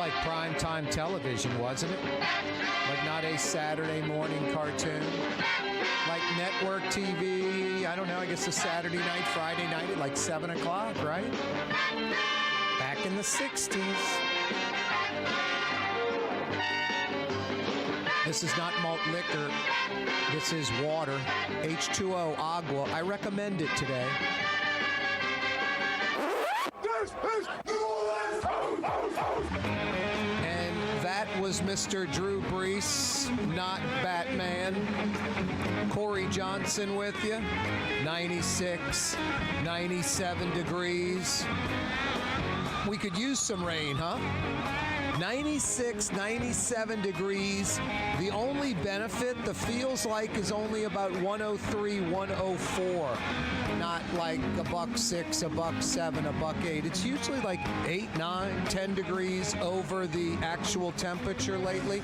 like primetime television, wasn't it? Like not a Saturday morning cartoon. Like network TV, I don't know, I guess a Saturday night, Friday night at like 7 o'clock, right? Back in the 60s. This is not malt liquor. This is water. H2O, agua. I recommend it today. And that was Mr. Drew Brees, not Batman. Corey Johnson with you. 96, 97 degrees. We could use some rain, huh? 96, 97 degrees. The only benefit, the feels like, is only about 103, 104. Not like $1.06, $1.07, $1.08. It's usually like 8, 9, 10 degrees over the actual temperature lately.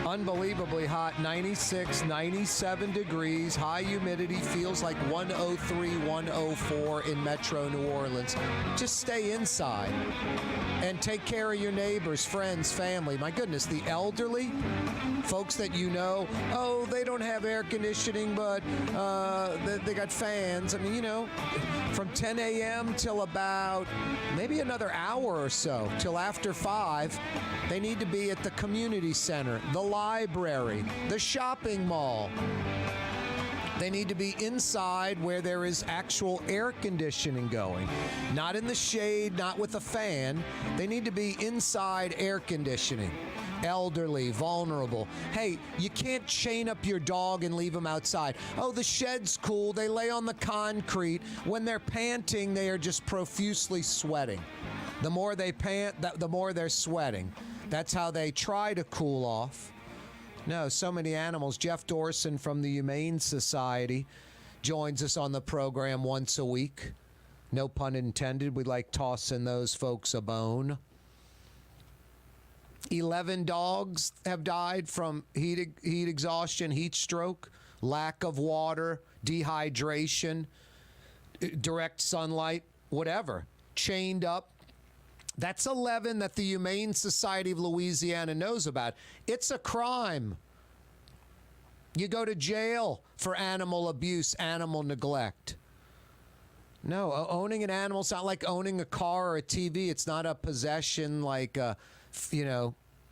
Unbelievably hot, 96, 97 degrees, high humidity, feels like 103, 104 in Metro New Orleans. Just stay inside and take care of your neighbors, friends, family. My goodness, the elderly, folks that you know, oh, they don't have air conditioning, but they got fans. I mean, you know, from 10 a.m. till about maybe another hour or so, till after 5, they need to be at the community center, the library, the shopping mall. They need to be inside where there is actual air conditioning going. Not in the shade, not with a fan. They need to be inside air conditioning. Elderly, vulnerable. Hey, you can't chain up your dog and leave them outside. Oh, the shed's cool. They lay on the concrete. When they're panting, they are just profusely sweating. The more they pant, the more they're sweating. That's how they try to cool off. No, so many animals. Jeff Dorson from the Humane Society joins us on the program once a week. No pun intended. We like tossing those folks a bone. 11 dogs have died from heat exhaustion, heat stroke, lack of water, dehydration, direct sunlight, whatever. Chained up. That's 11 that the Humane Society of Louisiana knows about. It's a crime. You go to jail for animal abuse, animal neglect. No, owning an animal is not like owning a car or a TV. It's not a possession like,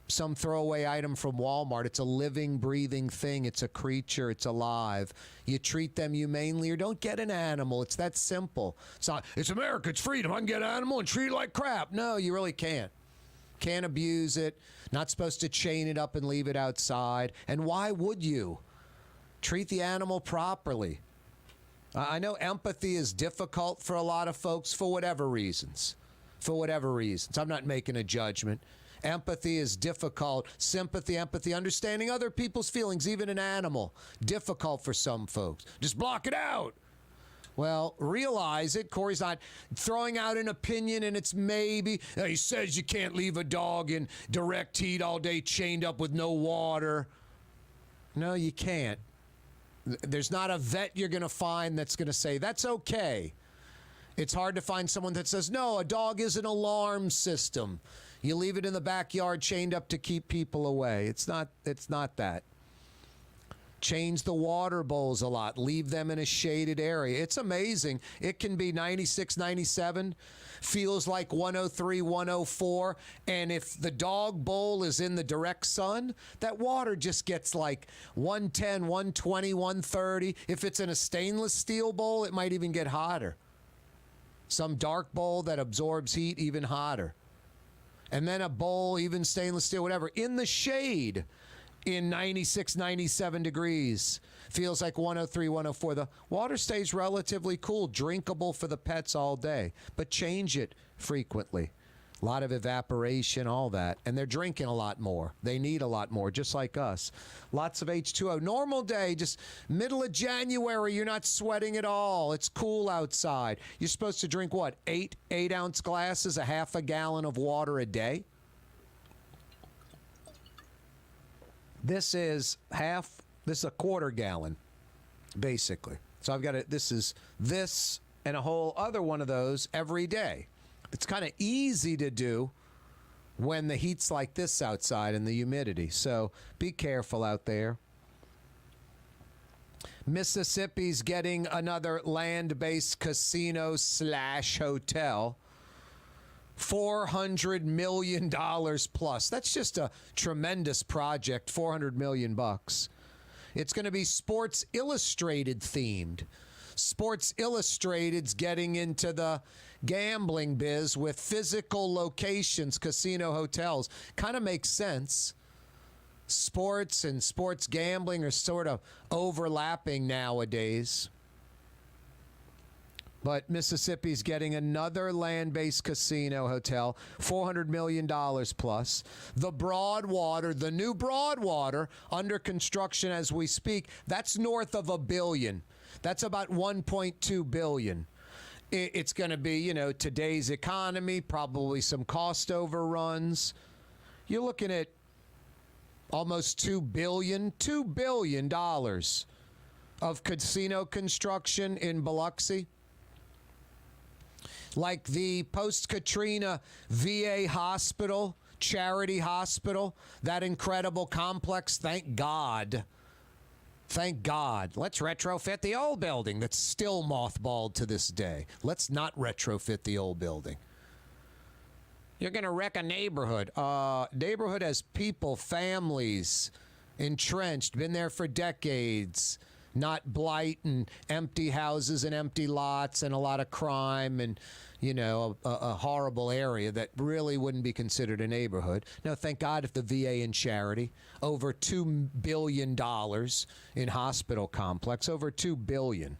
some throwaway item from Walmart. It's a living, breathing thing. It's a creature. It's alive. You treat them humanely or don't get an animal. It's that simple. It's not, it's America. It's freedom. I can get an animal and treat it like crap. No, you really can't. Can't abuse it. Not supposed to chain it up and leave it outside. And why would you? Treat the animal properly. I know empathy is difficult for a lot of folks for whatever reasons. I'm not making a judgment. Empathy is difficult. Sympathy, empathy, understanding other people's feelings, even an animal. Difficult for some folks. Just block it out. Well, realize it. Corey's not throwing out an opinion and it's maybe. He says you can't leave a dog in direct heat all day chained up with no water. No, you can't. There's not a vet you're going to find that's going to say, that's okay. It's hard to find someone that says, no, a dog is an alarm system. You leave it in the backyard chained up to keep people away. It's not that. Change the water bowls a lot. Leave them in a shaded area. It's amazing. It can be 96, 97, feels like 103, 104. And if the dog bowl is in the direct sun, that water just gets like 110, 120, 130. If it's in a stainless steel bowl, it might even get hotter. Some dark bowl that absorbs heat, even hotter. And then a bowl, even stainless steel, whatever, in the shade in 96, 97 degrees. Feels like 103, 104. The water stays relatively cool, drinkable for the pets all day, but change it frequently. A lot of evaporation, all that. And they're drinking a lot more. They need a lot more, just like us. Lots of H2O. Normal day, just middle of January, you're not sweating at all. It's cool outside. You're supposed to drink, what, 8-ounce glasses, a half a gallon of water a day? This is a quarter gallon, basically. So I've got this is and a whole other one of those every day. It's kind of easy to do when the heat's like this outside and the humidity. So be careful out there. Mississippi's getting another land-based casino / hotel. $400 million plus. That's just a tremendous project. $400 million bucks. It's going to be Sports Illustrated themed. Sports Illustrated's getting into the gambling biz with physical locations, casino hotels. Kind of makes sense. Sports and sports gambling are sort of overlapping nowadays. But Mississippi's getting another land-based casino hotel, $400 million plus. The Broadwater, the new Broadwater, under construction as we speak, that's north of $1 billion. That's about $1.2 billion. It's going to be, today's economy, probably some cost overruns. You're looking at almost $2 billion of casino construction in Biloxi. Like the post-Katrina VA hospital, charity hospital, that incredible complex, thank God. Thank God. Let's retrofit the old building that's still mothballed to this day. Let's not retrofit the old building. You're going to wreck a neighborhood. Neighborhood has people, families, entrenched, been there for decades. Not blight and empty houses and empty lots and a lot of crime and, a horrible area that really wouldn't be considered a neighborhood. No, thank God if the VA and charity, over $2 billion in hospital complex, over $2 billion.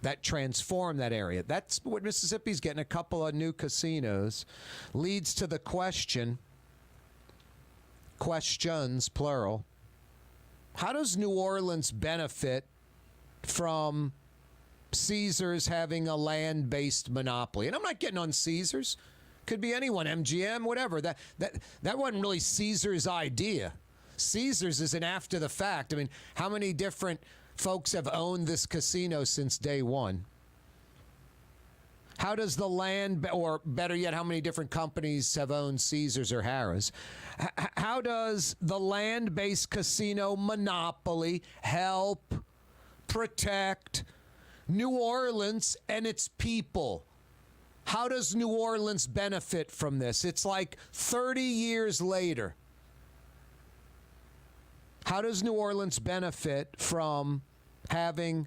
That transformed that area. That's what Mississippi's getting, a couple of new casinos. Leads to the questions, plural. How does New Orleans benefit from Caesars having a land-based monopoly? And I'm not getting on Caesars. Could be anyone, MGM, whatever. That wasn't really Caesars' idea. Caesars is an after the fact. I mean, how many different folks have owned this casino since day one? How does the land, or better yet, how many different companies have owned Caesars or Harrah's? How does the land-based casino monopoly help protect New Orleans and its people? How does New Orleans benefit from this? It's like 30 years later. How does New Orleans benefit from having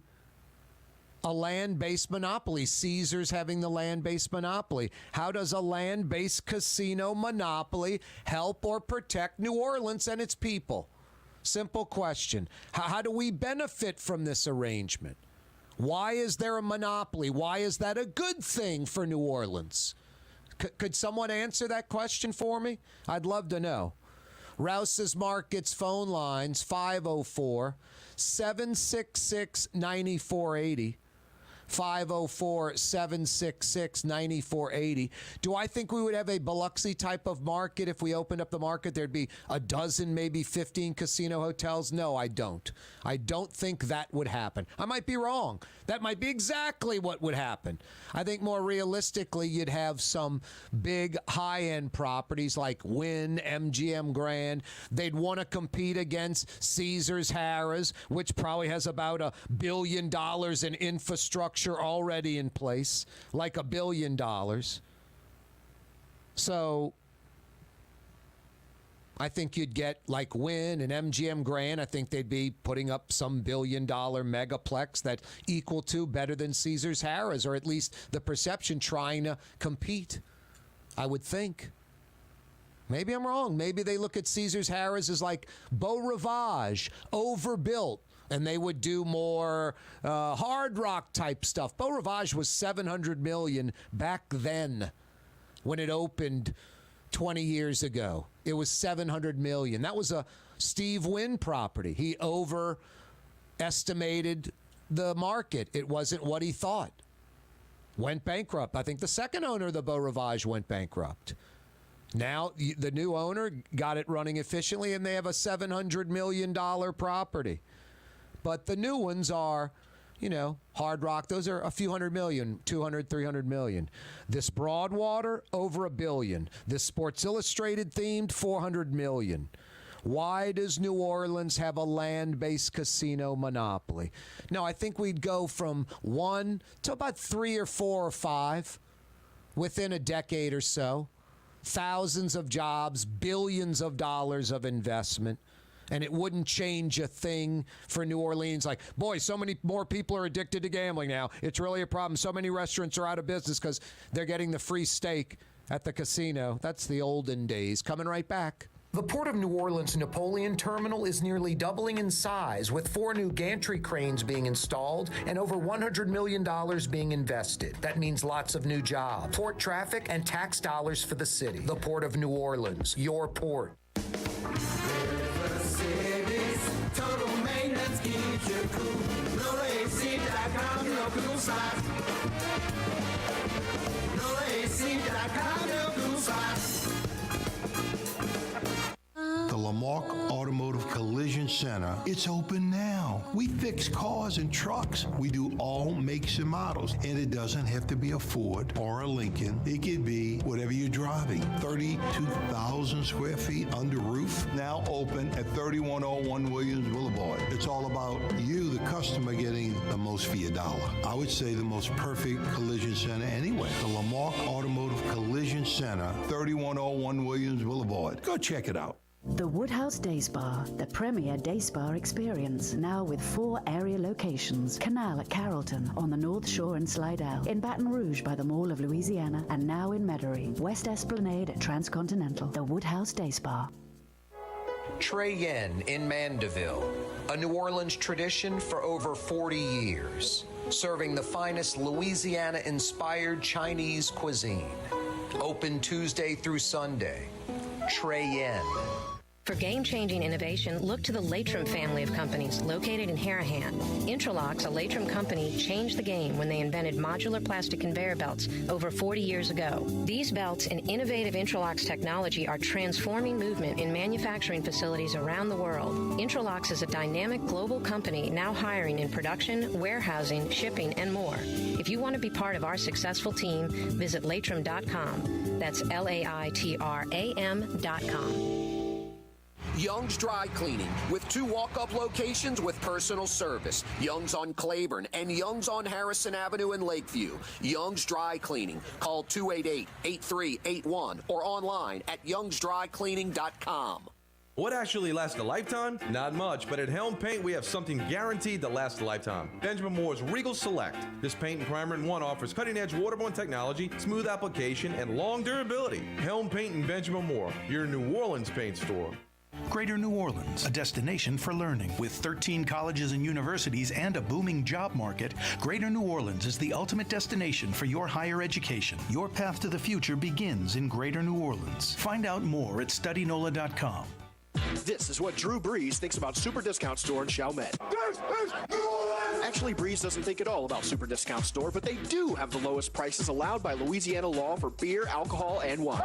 a land-based monopoly? Caesars having the land-based monopoly. How does a land-based casino monopoly help or protect New Orleans and its people? Simple question. How do we benefit from this arrangement? Why is there a monopoly? Why is that a good thing for New Orleans? Could someone answer that question for me? I'd love to know. Rouse's Markets phone lines, 504-766-9480. 504-766-9480. Do I think we would have a Biloxi type of market if we opened up the market? There'd be a dozen, maybe 15 casino hotels? No, I don't. I don't think that would happen. I might be wrong. That might be exactly what would happen. I think more realistically, you'd have some big high-end properties like Wynn, MGM Grand. They'd want to compete against Caesars, Harrah's, which probably has about $1 billion in infrastructure already in place, like $1 billion. So I think you'd get like Wynn and MGM Grand. I think they'd be putting up some $1 billion megaplex that equal to better than Caesars, Harrah's, or at least the perception trying to compete, I would think. Maybe I'm wrong. Maybe they look at Caesars, Harrah's as like Beau Rivage, overbuilt. And they would do more hard rock type stuff. Beau Rivage was $700 million back then when it opened 20 years ago. It was $700 million. That was a Steve Wynn property. He overestimated the market. It wasn't what he thought. Went bankrupt. I think the second owner of the Beau Rivage went bankrupt. Now the new owner got it running efficiently, and they have a $700 million property. But the new ones are Hard Rock, those are a few hundred million, 200, 300 million. This Broadwater, over $1 billion. This Sports Illustrated themed, 400 million. Why does New Orleans have a land-based casino monopoly? No, I think we'd go from 1 to about 3 or 4 or 5 within a decade or so. Thousands of jobs, billions of dollars of investment. And it wouldn't change a thing for New Orleans. Like, boy, so many more people are addicted to gambling now. It's really a problem. So many restaurants are out of business because they're getting the free steak at the casino. That's the olden days. Coming right back. The Port of New Orleans Napoleon Terminal is nearly doubling in size, with 4 new gantry cranes being installed and over $100 million being invested. That means lots of new jobs, port traffic, and tax dollars for the city. The Port of New Orleans, your port. Total maintenance keeps you cool. NolaAC.com, your cool side. NolaAC.com, your cool side. The Lamarck Automotive Collision Center, it's open now. We fix cars and trucks. We do all makes and models. And it doesn't have to be a Ford or a Lincoln. It could be whatever you're driving. 32,000 square feet under roof. Now open at 3101 Williams Boulevard. It's all about you, the customer, getting the most for your dollar. I would say the most perfect collision center anyway. The Lamarck Automotive Collision Center, 3101 Williams Boulevard. Go check it out. The Woodhouse Day Spa, the premier day spa experience, now with 4 area locations. Canal at Carrollton, on the North Shore and Slidell, in Baton Rouge by the Mall of Louisiana, and now in Metairie, West Esplanade at Transcontinental. The Woodhouse Day Spa. Trey Yen in Mandeville, a New Orleans tradition for over 40 years, serving the finest Louisiana-inspired Chinese cuisine. Open Tuesday through Sunday. Trey Yen. For game-changing innovation, look to the Latrim family of companies located in Harahan. Interlocks, a Latrim company, changed the game when they invented modular plastic conveyor belts over 40 years ago. These belts and innovative Interlocks technology are transforming movement in manufacturing facilities around the world. Interlocks is a dynamic global company now hiring in production, warehousing, shipping, and more. If you want to be part of our successful team, visit Latrim.com. That's LAITRAM.com. Young's Dry Cleaning, with 2 walk-up locations with personal service. Young's on Claiborne and Young's on Harrison Avenue in Lakeview. Young's Dry Cleaning. Call 288-8381 or online at youngsdrycleaning.com. What actually lasts a lifetime? Not much, but at Helm Paint, we have something guaranteed to last a lifetime. Benjamin Moore's Regal Select. This paint and primer in one offers cutting-edge waterborne technology, smooth application, and long durability. Helm Paint and Benjamin Moore, your New Orleans paint store. Greater New Orleans, a destination for learning. With 13 colleges and universities and a booming job market, Greater New Orleans is the ultimate destination for your higher education. Your path to the future begins in Greater New Orleans. Find out more at studynola.com. This is what Drew Brees thinks about Super Discount Store in Chalmette. Actually, Brees doesn't think at all about Super Discount Store, but they do have the lowest prices allowed by Louisiana law for beer, alcohol, and wine.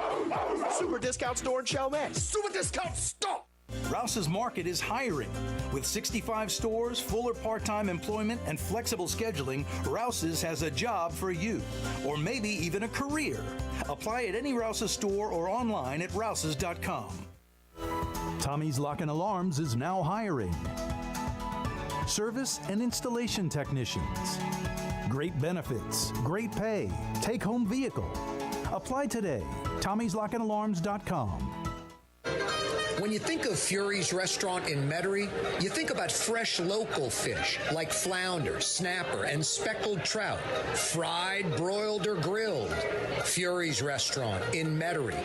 Super Discount Store in Chalmette. Super Discount Store! Rouse's Market is hiring. With 65 stores, full or part-time employment, and flexible scheduling, Rouse's has a job for you, or maybe even a career. Apply at any Rouse's store or online at rouses.com. Tommy's Lock and Alarms is now hiring. Service and installation technicians. Great benefits, great pay, take-home vehicle. Apply today. Tommy'sLockandAlarms.com. When you think of Fury's restaurant in Metairie, you think about fresh local fish like flounder, snapper, and speckled trout, fried, broiled, or grilled. Fury's restaurant in Metairie.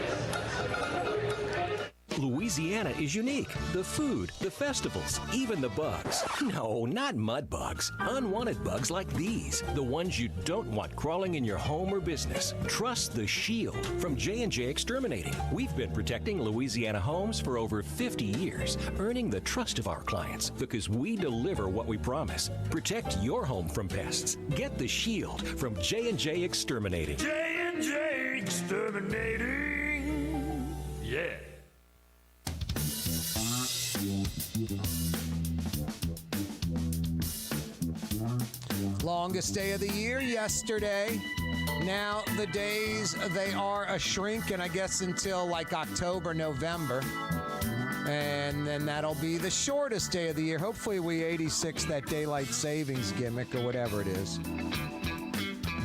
Louisiana is unique. The food, the festivals, even the bugs. No, not mud bugs. Unwanted bugs like these. The ones you don't want crawling in your home or business. Trust the Shield from J&J Exterminating. We've been protecting Louisiana homes for over 50 years, earning the trust of our clients because we deliver what we promise. Protect your home from pests. Get the Shield from J&J Exterminating. J&J Exterminating. Yeah. Longest day of the year yesterday. Now the days, they are a shrink, and I guess until like October, November. And then that'll be the shortest day of the year. Hopefully we 86 that daylight savings gimmick or whatever it is.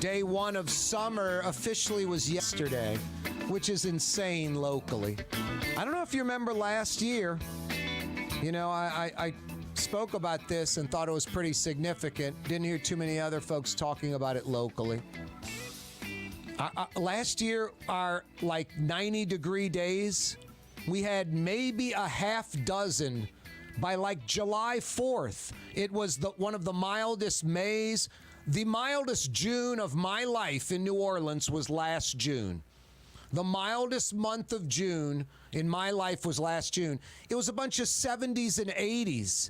Day one of summer officially was yesterday, which is insane locally. I don't know if you remember last year. You know, I spoke about this and thought it was pretty significant. Didn't hear too many other folks talking about it locally. Last year, our like 90-degree days, we had maybe a half dozen by like July 4th. It was one of the mildest Mays. The mildest June of my life in New Orleans was last June. The mildest month of June in my life was last June. It was a bunch of 70s and 80s.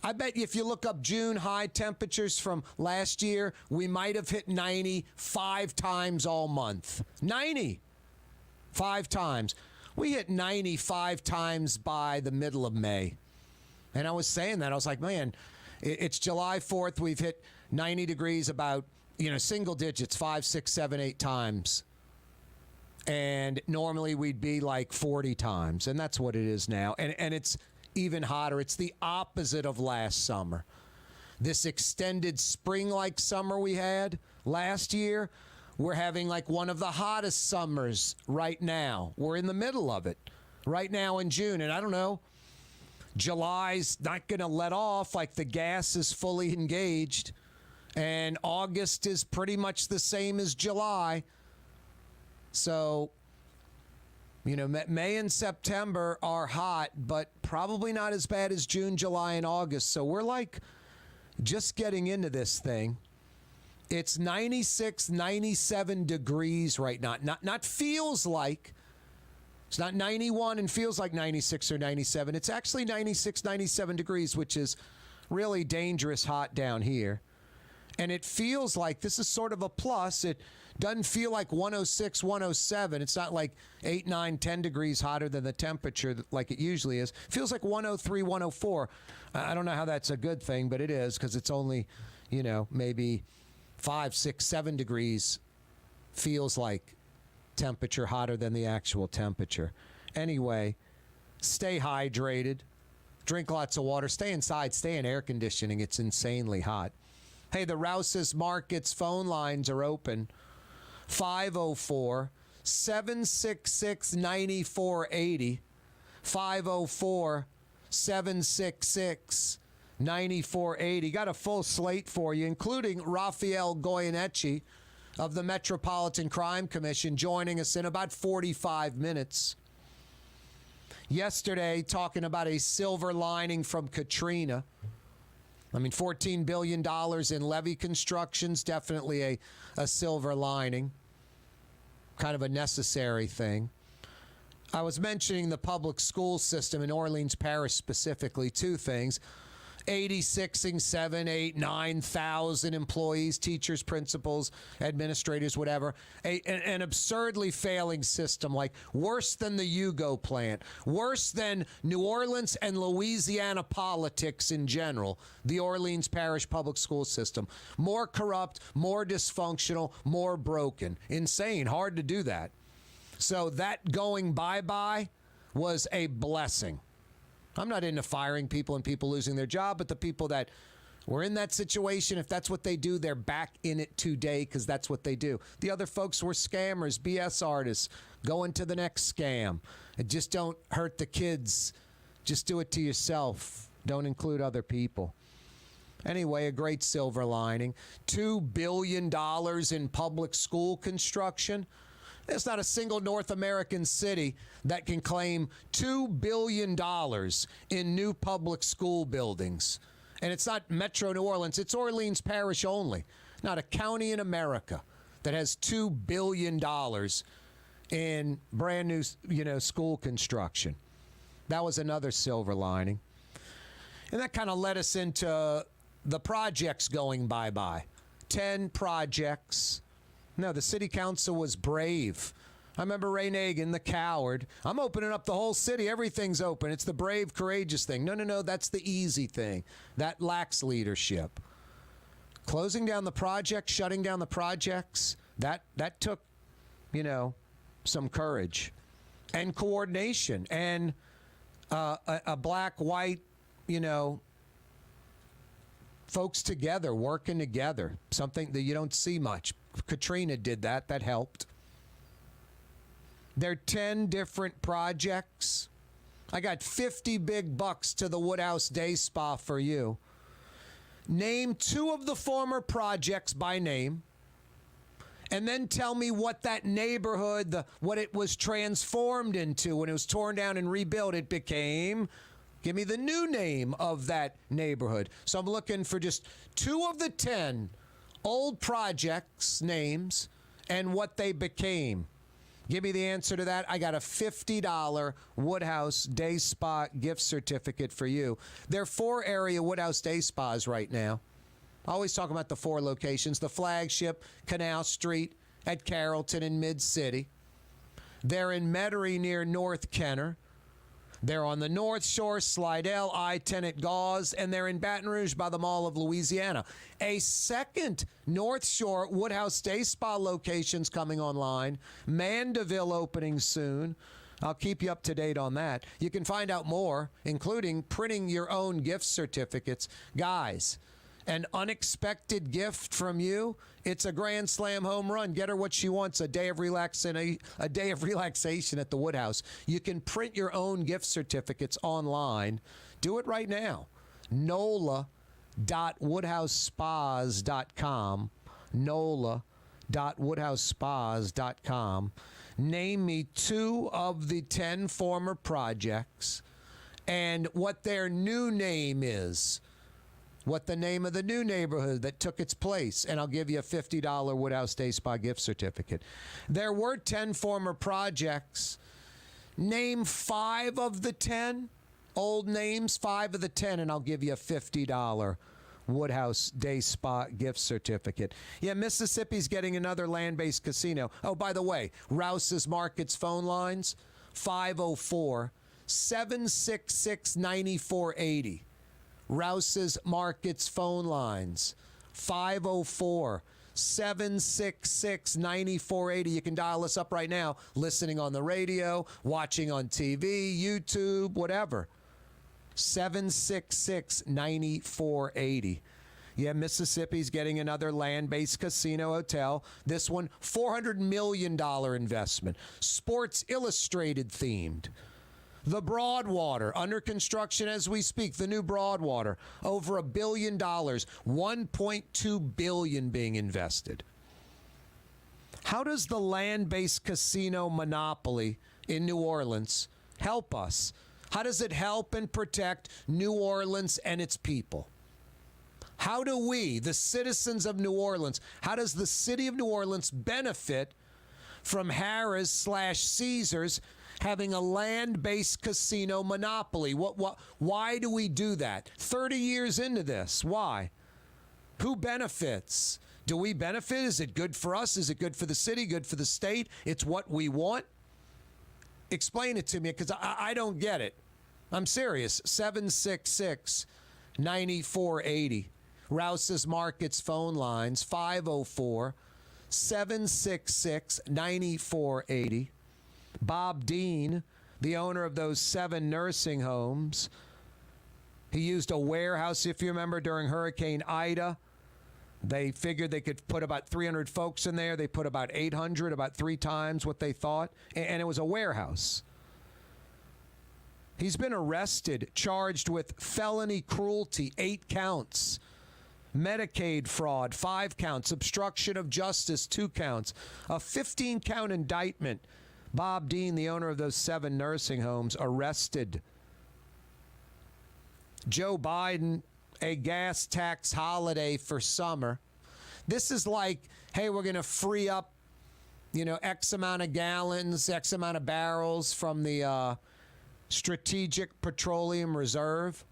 I bet you if you look up June high temperatures from last year, we might have hit 90 5 times all month. 90 5 times. We hit 90 5 times by the middle of May. And I was saying that. I was like, man, it's July 4th. We've hit 90 degrees about, single digits, 5, 6, 7, 8 times. And normally we'd be like 40 times. And that's what it is now. And it's even hotter. It's the opposite of last summer. This extended spring-like summer we had last year, we're having like one of the hottest summers right now. We're in the middle of it right now in June. And I don't know, July's not going to let off, like the gas is fully engaged. And August is pretty much the same as July. So, May and September are hot, but probably not as bad as June, July, and August. So we're like just getting into this thing. It's 96, 97 degrees right now. Not feels like. It's not 91 and feels like 96 or 97. It's actually 96, 97 degrees, which is really dangerous hot down here. And it feels like this is sort of a plus. It doesn't feel like 106, 107. It's not like 8, 9, 10 degrees hotter than the temperature like it usually is. It feels like 103, 104. I don't know how that's a good thing, but it is because it's only, maybe 5, 6, 7 degrees feels like temperature hotter than the actual temperature. Anyway, stay hydrated. Drink lots of water. Stay inside. Stay in air conditioning. It's insanely hot. Hey, the Rouse's Markets phone lines are open. 504-766-9480. 504-766-9480. Got a full slate for you, including Raphael Goyeneche of the Metropolitan Crime Commission joining us in about 45 minutes. Yesterday, talking about a silver lining from Katrina. I mean, $14 billion in levee construction's definitely a silver lining, kind of a necessary thing. I was mentioning the public school system in Orleans Parish specifically, two things. 86ing 7, 8, 9,000 employees, teachers, principals, administrators, whatever. An absurdly failing system, like worse than the Yugo plant, worse than New Orleans and Louisiana politics in general, the Orleans Parish public school system. More corrupt, more dysfunctional, more broken. Insane, hard to do that. So that going bye-bye was a blessing. I'm not into firing people and people losing their job, but the people that were in that situation, if that's what they do, they're back in it today because that's what they do. The other folks were scammers, BS artists, going to the next scam. And just don't hurt the kids. Just do it to yourself. Don't include other people. Anyway, a great silver lining. $2 billion in public school construction. There's not a single North American city that can claim $2 billion in new public school buildings. And it's not Metro New Orleans, it's Orleans Parish only. Not a county in America that has $2 billion in brand new, school construction. That was another silver lining. And that kind of led us into the projects going bye-bye. 10 projects. No, the city council was brave. I remember Ray Nagin, the coward. I'm opening up the whole city. Everything's open. It's the brave, courageous thing. No, that's the easy thing. That lacks leadership. Closing down the project, shutting down the projects, that took, some courage and coordination and a black-white, folks together, working together, something that you don't see much. Katrina did that. That helped. There are 10 different projects. I got 50 big bucks to the Woodhouse Day Spa for you. Name 2 of the former projects by name, and then tell me what that neighborhood, what it was transformed into when it was torn down and rebuilt. It became. Give me the new name of that neighborhood. So I'm looking for just 2 of the 10 old projects names and what they became. Give me the answer to that. I got a $50 Woodhouse Day Spa gift certificate for you. There are 4 area Woodhouse Day Spas right now. I always talk about the 4 locations. The flagship, Canal Street at Carrollton in Mid-City. They're in Metairie near North Kenner. They're on the North Shore, Slidell, I-10 at Gauze, and they're in Baton Rouge by the Mall of Louisiana. A second North Shore Woodhouse Day Spa location's coming online. Mandeville opening soon. I'll keep you up to date on that. You can find out more, including printing your own gift certificates. Guys, an unexpected gift from you, it's a grand slam home run. Get her what she wants, a day of relaxation at the Woodhouse. You can print your own gift certificates online. Do it right now. NOLA.woodhousespas.com. NOLA.woodhousespas.com. Name me 2 of the 10 former projects and what their new name is. What the name of the new neighborhood that took its place, and I'll give you a $50 Woodhouse Day Spa gift certificate. There were 10 former projects. Name 5 of the 10 old names, 5 of the 10, and I'll give you a $50 Woodhouse Day Spa gift certificate. Yeah, Mississippi's getting another land-based casino. Oh, by the way, Rouse's Markets phone lines, 504-766-9480. Rouse's Markets phone lines, 504-766-9480. You can dial us up right now, listening on the radio, watching on TV, YouTube, whatever. 766-9480. Yeah, Mississippi's getting another land-based casino hotel. This one, $400 million investment. Sports Illustrated themed. The Broadwater, under construction as we speak, the new Broadwater, over $1 billion, $1.2 billion being invested. How does the land-based casino monopoly in New Orleans help us? How does it help and protect New Orleans and its people? How do we, the citizens of New Orleans, how does the city of New Orleans benefit from Harrah's/Caesars having a land-based casino monopoly? Why do we do that? 30 years into this, why? Who benefits? Do we benefit? Is it good for us? Is it good for the city? Good for the state? It's what we want? Explain it to me, because I don't get it. I'm serious. 766-9480. Rouse's Markets phone lines, 504-766-9480. Bob Dean, the owner of those 7 nursing homes, he used a warehouse, if you remember, during Hurricane Ida. They figured they could put about 300 folks in there. They put about 800, about 3 times what they thought. And it was a warehouse. He's been arrested, charged with felony cruelty, 8 counts. Medicaid fraud, 5 counts. Obstruction of justice, 2 counts. A 15-count indictment. Bob Dean, the owner of those 7 nursing homes, arrested. Joe Biden, a gas tax holiday for summer. This is like, hey, we're going to free up, X amount of gallons, X amount of barrels from the Strategic Petroleum Reserve.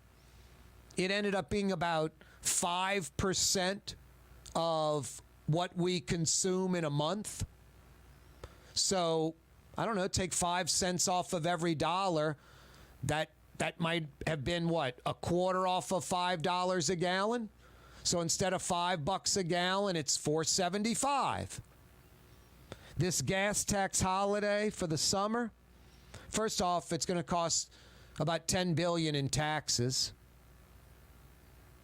It ended up being about 5% of what we consume in a month. So, I don't know, take 5 cents off of every dollar. That might have been, what, a quarter off of $5 a gallon? So instead of $5 a gallon, it's $4.75. This gas tax holiday for the summer, first off, it's going to cost about $10 billion in taxes.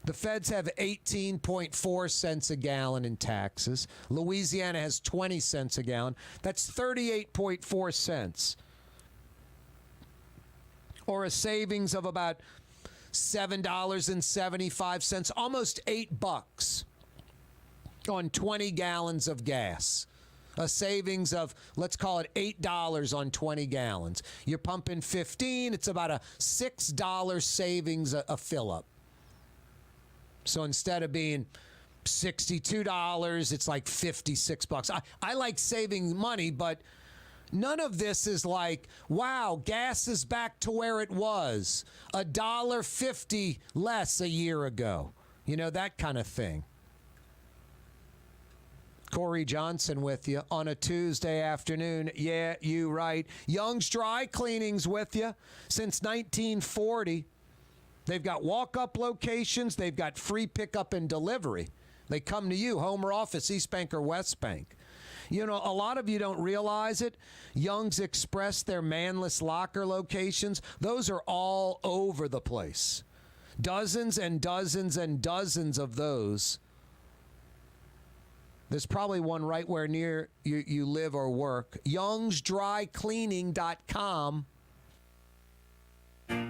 The feds have 18.4 cents a gallon in taxes. Louisiana has 20 cents a gallon. That's 38.4 cents. Or a savings of about $7.75, almost $8 on 20 gallons of gas. A savings of, let's call it $8 on 20 gallons. You're pumping 15, it's about a $6 savings a fill-up. So instead of being $62, it's like $56. I like saving money, but none of this is like, wow, gas is back to where it was. $1.50 less a year ago. You know, that kind of thing. Corey Johnson with you on a Tuesday afternoon. Yeah, you right. Young's Dry Cleaning's with you since 1940. They've got walk-up locations. They've got free pickup and delivery. They come to you, home or office, East Bank or West Bank. You know, a lot of you don't realize it. Young's Express, their manless locker locations, those are all over the place. Dozens and dozens and dozens of those. There's probably one right where near you live or work. youngsdrycleaning.com.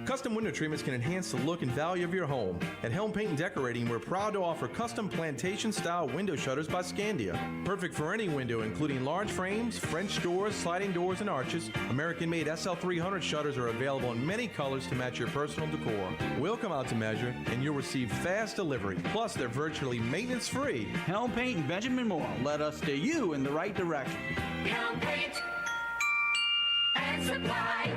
Custom window treatments can enhance the look and value of your home. At Helm Paint and Decorating, we're proud to offer custom plantation-style window shutters by Scandia. Perfect for any window, including large frames, French doors, sliding doors, and arches. American-made SL300 shutters are available in many colors to match your personal decor. We'll come out to measure, and you'll receive fast delivery. Plus, they're virtually maintenance-free. Helm Paint and Benjamin Moore let us steer you in the right direction. Helm Paint and Supply.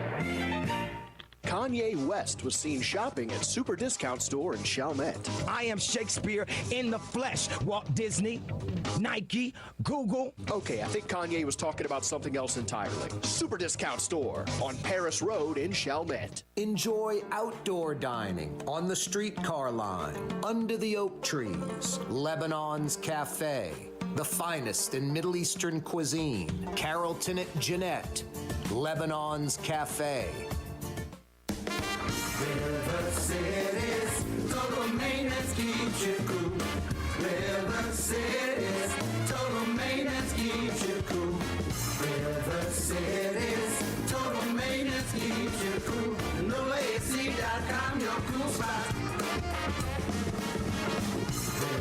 Kanye West was seen shopping at Super Discount Store in Chalmette. I am Shakespeare in the flesh. Walt Disney, Nike, Google. Okay, I think Kanye was talking about something else entirely. Super Discount Store on Paris Road in Chalmette. Enjoy outdoor dining on the streetcar line, under the oak trees, Lebanon's Cafe, the finest in Middle Eastern cuisine, Carrollton at Jeanette, Lebanon's Cafe. River City's total maintenance keeps you cool. River City's total maintenance keeps you cool. River City's total maintenance keeps you cool. NoAC.com, your cool spot.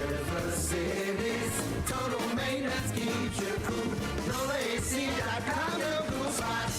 River City's total maintenance keeps you cool. NoAC.com, your cool spot.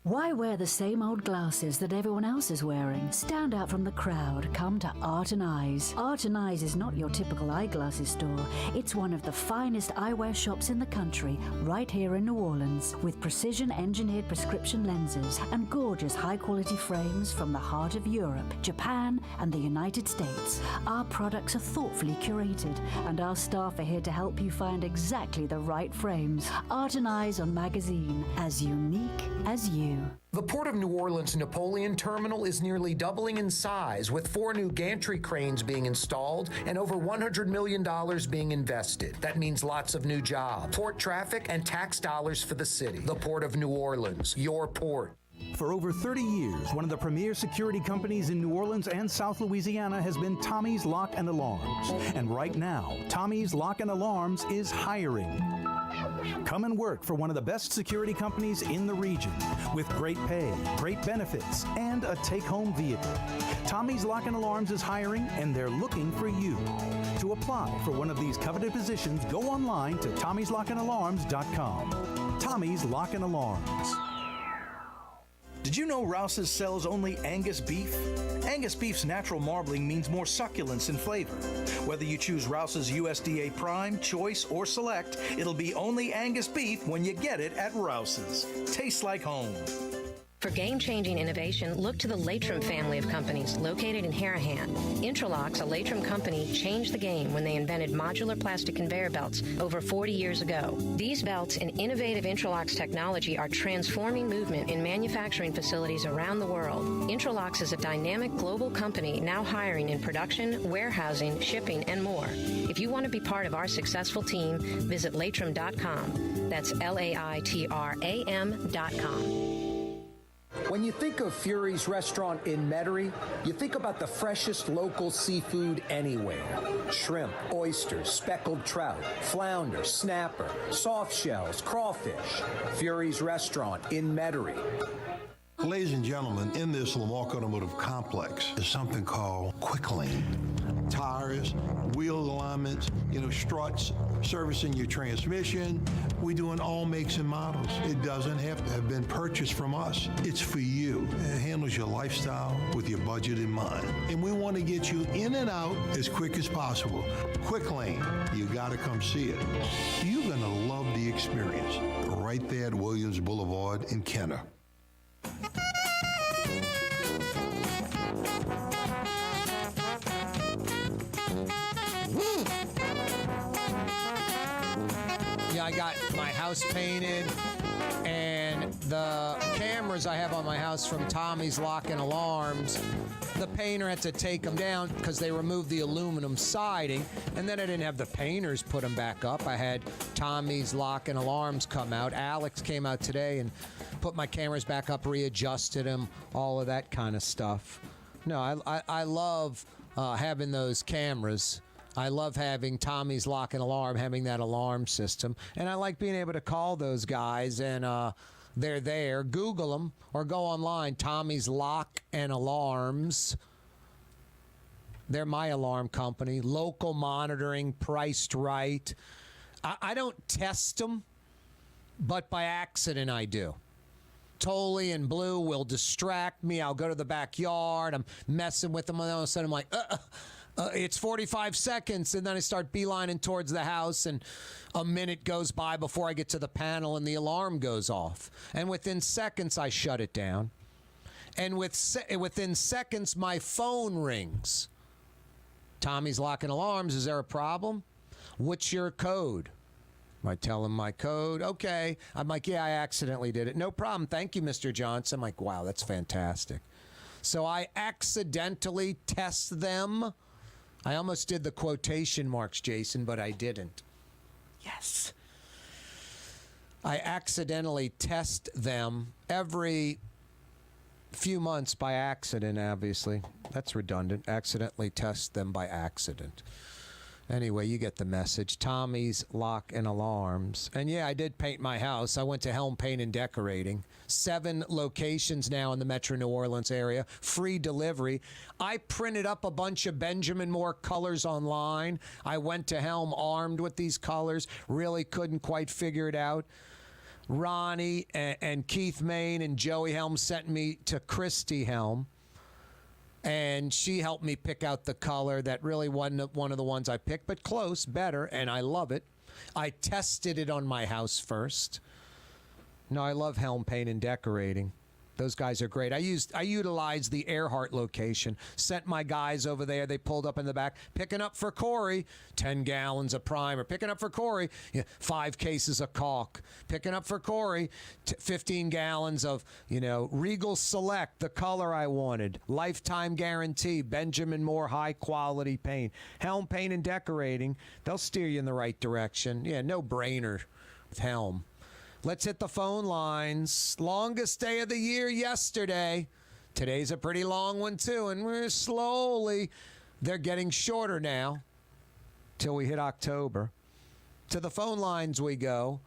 Why wear the same old glasses that everyone else is wearing? Stand out from the crowd. Come to Art and Eyes. Art and Eyes is not your typical eyeglasses store. It's one of the finest eyewear shops in the country, right here in New Orleans, with precision-engineered prescription lenses and gorgeous high-quality frames from the heart of Europe, Japan, and the United States. Our products are thoughtfully curated, and our staff are here to help you find exactly the right frames. Art and Eyes on Magazine, as unique as you. The Port of New Orleans Napoleon Terminal is nearly doubling in size, with 4 new gantry cranes being installed and over $100 million being invested. That means lots of new jobs, port traffic, and tax dollars for the city. The Port of New Orleans, your port. For over 30 years, one of the premier security companies in New Orleans and South Louisiana has been Tommy's Lock and Alarms. And right now, Tommy's Lock and Alarms is hiring. Come and work for one of the best security companies in the region with great pay, great benefits, and a take-home vehicle. Tommy's Lock and Alarms is hiring, and they're looking for you. To apply for one of these coveted positions, go online to tommyslockandalarms.com. Tommy's Lock and Alarms. Did you know Rouse's sells only Angus beef? Angus beef's natural marbling means more succulence and flavor. Whether you choose Rouse's USDA Prime, Choice, or Select, it'll be only Angus beef when you get it at Rouse's. Tastes like home. For game-changing innovation, look to the Latrim family of companies located in Harahan. Intralocks, a Latrim company, changed the game when they invented modular plastic conveyor belts over 40 years ago. These belts and innovative Intralocks technology are transforming movement in manufacturing facilities around the world. Intralocks is a dynamic global company now hiring in production, warehousing, shipping, and more. If you want to be part of our successful team, visit Latrim.com. That's LAITRAM.com. When you think of Fury's restaurant in Metairie, you think about the freshest local seafood anywhere. Shrimp, oysters, speckled trout, flounder, snapper, soft shells, crawfish. Fury's restaurant in Metairie. Ladies and gentlemen, in this Lamarck Automotive Complex is something called Quick Lane. Tires, wheel alignments, struts, servicing your transmission. We're doing all makes and models. It doesn't have to have been purchased from us. It's for you. It handles your lifestyle with your budget in mind. And we want to get you in and out as quick as possible. Quick Lane, you got to come see it. You're going to love the experience. Right there at Williams Boulevard in Kenner. Yeah, I got my house painted, and the cameras I have on my house from Tommy's Lock and Alarms, the painter had to take them down because they removed the aluminum siding, and then I didn't have the painters put them back up. I had Tommy's Lock and Alarms come out. Alex came out today and put my cameras back up, readjusted them, all of that kind of stuff. No, I love having those cameras. I love having Tommy's Lock and Alarm, having that alarm system. And I like being able to call those guys and they're there. Google them or go online, Tommy's Lock and Alarms. They're my alarm company. Local monitoring, priced right. I don't test them, but by accident I do. Tully and Blue will distract me. I'll go to the backyard. I'm messing with them, and all of a sudden I'm like, it's 45 seconds, and then I start beelining towards the house, and a minute goes by before I get to the panel, and the alarm goes off. And within seconds, I shut it down. And within seconds, my phone rings. Tommy's Lock and Alarms, is there a problem? What's your code? I tell him my code. Okay. I'm like, yeah, I accidentally did it. No problem. Thank you, Mr. Johnson. I'm like, wow, that's fantastic. So I accidentally test them. I almost did the quotation marks, Jason, but I didn't. Yes. I accidentally test them every few months by accident, obviously. That's redundant. Accidentally test them by accident. Anyway, you get the message. Tommy's Lock and Alarms. And yeah, I did paint my house. I went to Helm Paint and Decorating. 7 locations now in the Metro New Orleans area. Free delivery. I printed up a bunch of Benjamin Moore colors online. I went to Helm armed with these colors. Really couldn't quite figure it out. Ronnie and Keith Main and Joey Helm sent me to Christy Helm. And she helped me pick out the color that really wasn't one of the ones I picked, but close, better, and I love it. I tested it on my house first. No, I love Helm Paint and Decorating. Those guys are great. I utilized the Earhart location. Sent my guys over there. They pulled up in the back. Picking up for Corey, 10 gallons of primer. Picking up for Corey, 5 cases of caulk. Picking up for Corey, 15 gallons of, Regal Select, the color I wanted. Lifetime guarantee, Benjamin Moore high-quality paint. Helm Paint and Decorating, they'll steer you in the right direction. Yeah, no brainer with Helm. Let's hit the phone lines. Longest day of the year yesterday. Today's a pretty long one, too, and they're getting shorter now till we hit October. To the phone lines we go.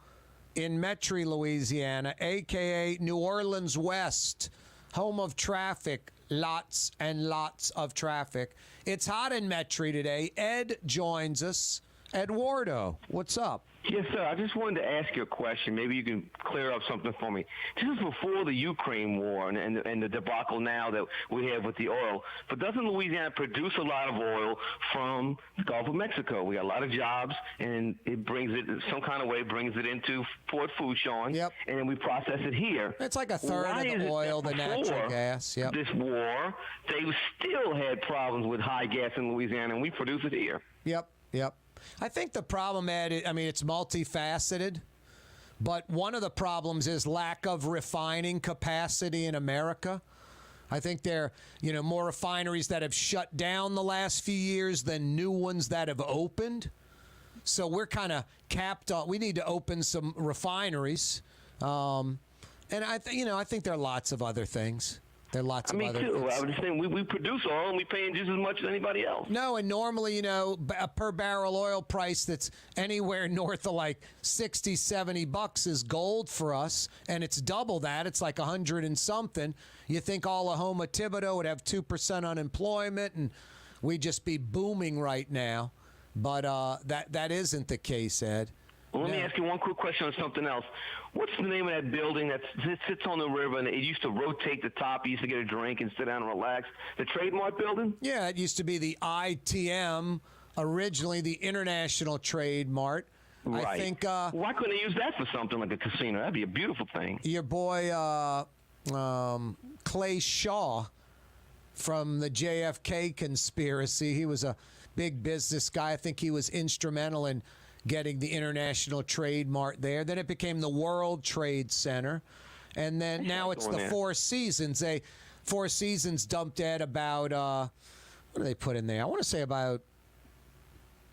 In Metairie, Louisiana, a.k.a. New Orleans West, home of traffic, lots and lots of traffic. It's hot in Metairie today. Ed joins us. Eduardo, what's up? Yes, sir. I just wanted to ask you a question. Maybe you can clear up something for me. This is before the Ukraine war and the debacle now that we have with the oil. But doesn't Louisiana produce a lot of oil from the Gulf of Mexico? We got a lot of jobs, and it brings it some kind of way brings it into Fort Fourchon, and then we process it here. It's like a third of the oil, the natural gas. Yep. This war, they still had problems with high gas in Louisiana, and we produce it here. Yep. I think the problem, Ed, I mean, it's multifaceted, but one of the problems is lack of refining capacity in America. I think there are, more refineries that have shut down the last few years than new ones that have opened. So we're kind of capped on. We need to open some refineries, and I think there are lots of other things. There are lots of other things. Me too. I was just saying we produce oil and we paying just as much as anybody else. No, and normally, a per barrel oil price that's anywhere north of like $60-$70 is gold for us, and it's double that. It's like 100 and something. You think Oklahoma Thibodeau would have 2% unemployment, and we'd just be booming right now. But that isn't the case, Ed. Well, let me ask you one quick question on something else. What's the name of that building that sits on the river and it used to rotate the top? You used to get a drink and sit down and relax. The Trademark building? Yeah, it used to be the ITM, originally the International Trade Mart. Right. I think. Why couldn't they use that for something like a casino? That'd be a beautiful thing. Your boy Clay Shaw from the JFK conspiracy, he was a big business guy. I think he was instrumental in getting the International Trade Mart there. Then it became the World Trade Center. And then now it's the Four Seasons. Four Seasons dumped at about, what do they put in there? I want to say about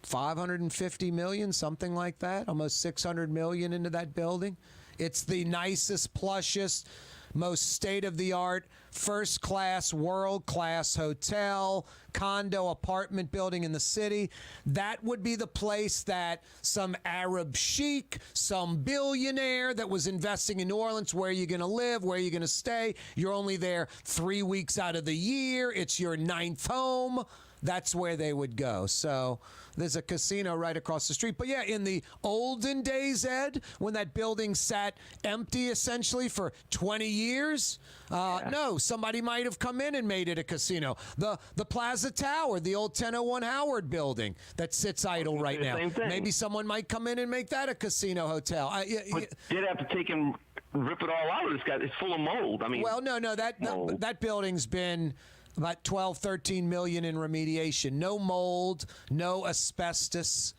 $550 million, something like that. Almost $600 million into that building. It's the nicest, plushest, most state-of-the-art, first-class, world-class hotel, condo, apartment building in the city. That would be the place that some Arab sheik, some billionaire that was investing in New Orleans, where are you going to live, where are you going to stay? You're only there 3 weeks out of the year. It's your ninth home. That's where they would go. So there's a casino right across the street. But yeah, in the olden days, Ed, when that building sat empty essentially for 20 years, no, somebody might have come in and made it a casino. The Plaza Tower, the old 1001 Howard building that sits idle right now. Maybe someone might come in and make that a casino hotel. But they'd have to take and rip it all out. It's full of mold. I mean, well, no, that building's been about 12, 13 million in remediation. No mold, no asbestos.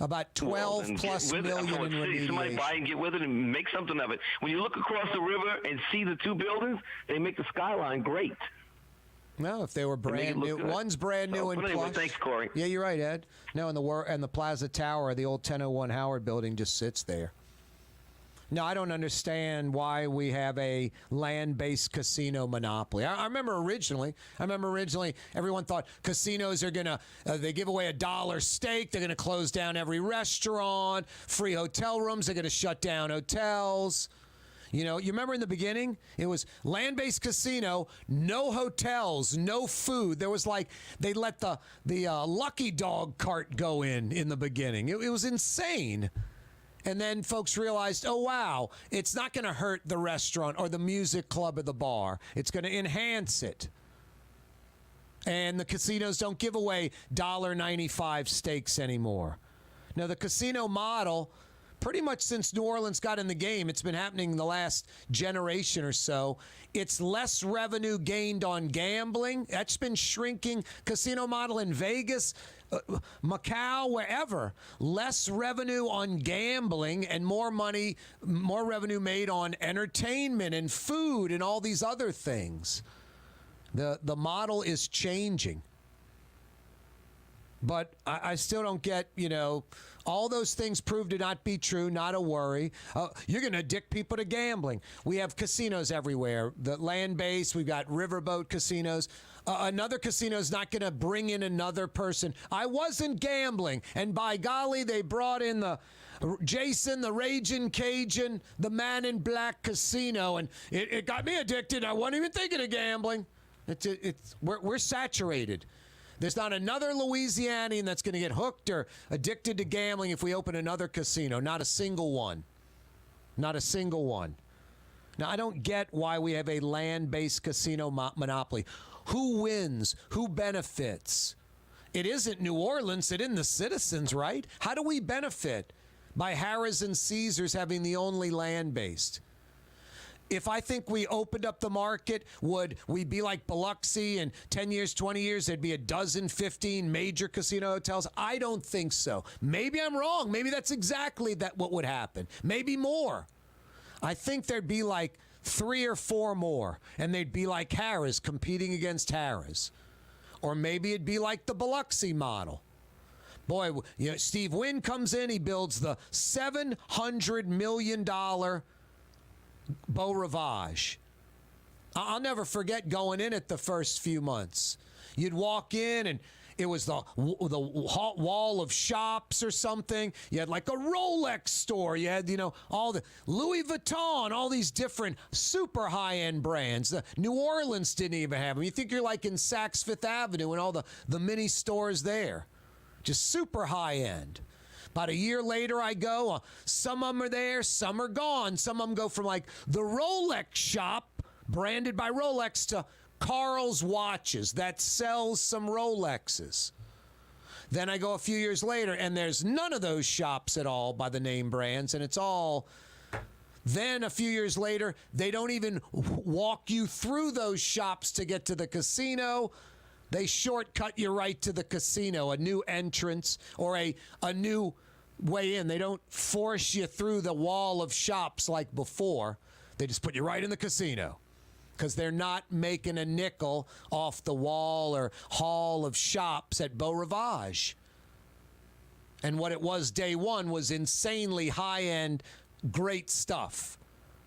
About 12 plus million in remediation. Somebody buy and get with it and make something of it. When you look across the river and see the two buildings, they make the skyline great. No, if they were brand new. One's brand new and anyway, plush. Thanks, Corey. Yeah, you're right, Ed. No, and the Plaza Tower, the old 1001 Howard building just sits there. No, I don't understand why we have a land-based casino monopoly. I remember originally, everyone thought casinos are going to, they give away $1 steak, they're going to close down every restaurant, free hotel rooms, they're going to shut down hotels. You remember in the beginning, it was land-based casino, no hotels, no food. There was they let the Lucky Dog cart go in the beginning. It was insane. And then folks realized, oh, wow, it's not going to hurt the restaurant or the music club or the bar. It's going to enhance it. And the casinos don't give away $1.95 steaks anymore. Now, the casino model, pretty much since New Orleans got in the game, it's been happening the last generation or so. It's less revenue gained on gambling. That's been shrinking. Casino model in Vegas, Macau, wherever, less revenue on gambling and more revenue made on entertainment and food and all these other things. The model is changing. But I still don't get, all those things prove to not be true, not a worry. You're going to addict people to gambling. We have casinos everywhere. The land-based, we've got riverboat casinos. Another casino is not going to bring in another person. I wasn't gambling. And by golly, they brought in the Jason, the Raging Cajun, the Man in Black casino. And it got me addicted. I wasn't even thinking of gambling. We're saturated. There's not another Louisianian that's going to get hooked or addicted to gambling if we open another casino. Not a single one. Not a single one. Now, I don't get why we have a land-based casino monopoly. Who wins? Who benefits? It isn't New Orleans. It isn't the citizens, right? How do we benefit by Harrah's and Caesars having the only land-based? If I think we opened up the market, would we be like Biloxi in 10 years, 20 years, there'd be a dozen, 15 major casino hotels? I don't think so. Maybe I'm wrong. Maybe that's exactly what would happen. Maybe more. I think there'd be like 3 or 4 more, and they'd be like Harrah's competing against Harrah's. Or maybe it'd be like the Biloxi model. Boy, Steve Wynn comes in, he builds the $700 million Beau Rivage. I'll never forget going in it the first few months. You'd walk in and it was the wall of shops or something. You had like a Rolex store. You had, all the Louis Vuitton, all these different super high-end brands. New Orleans didn't even have them. You think you're like in Saks Fifth Avenue and all the mini stores there. Just super high-end. About a year later, I go. Some of them are there, some are gone. Some of them go from like the Rolex shop, branded by Rolex, to Carl's Watches that sells some Rolexes. Then I go a few years later, and there's none of those shops at all by the name brands, and it's all... Then a few years later, they don't even walk you through those shops to get to the casino. They shortcut you right to the casino, a new entrance or a new way in. They don't force you through the wall of shops like before. They just put you right in the casino because they're not making a nickel off the wall or hall of shops at Beau Rivage. And what it was day one was insanely high-end, great stuff.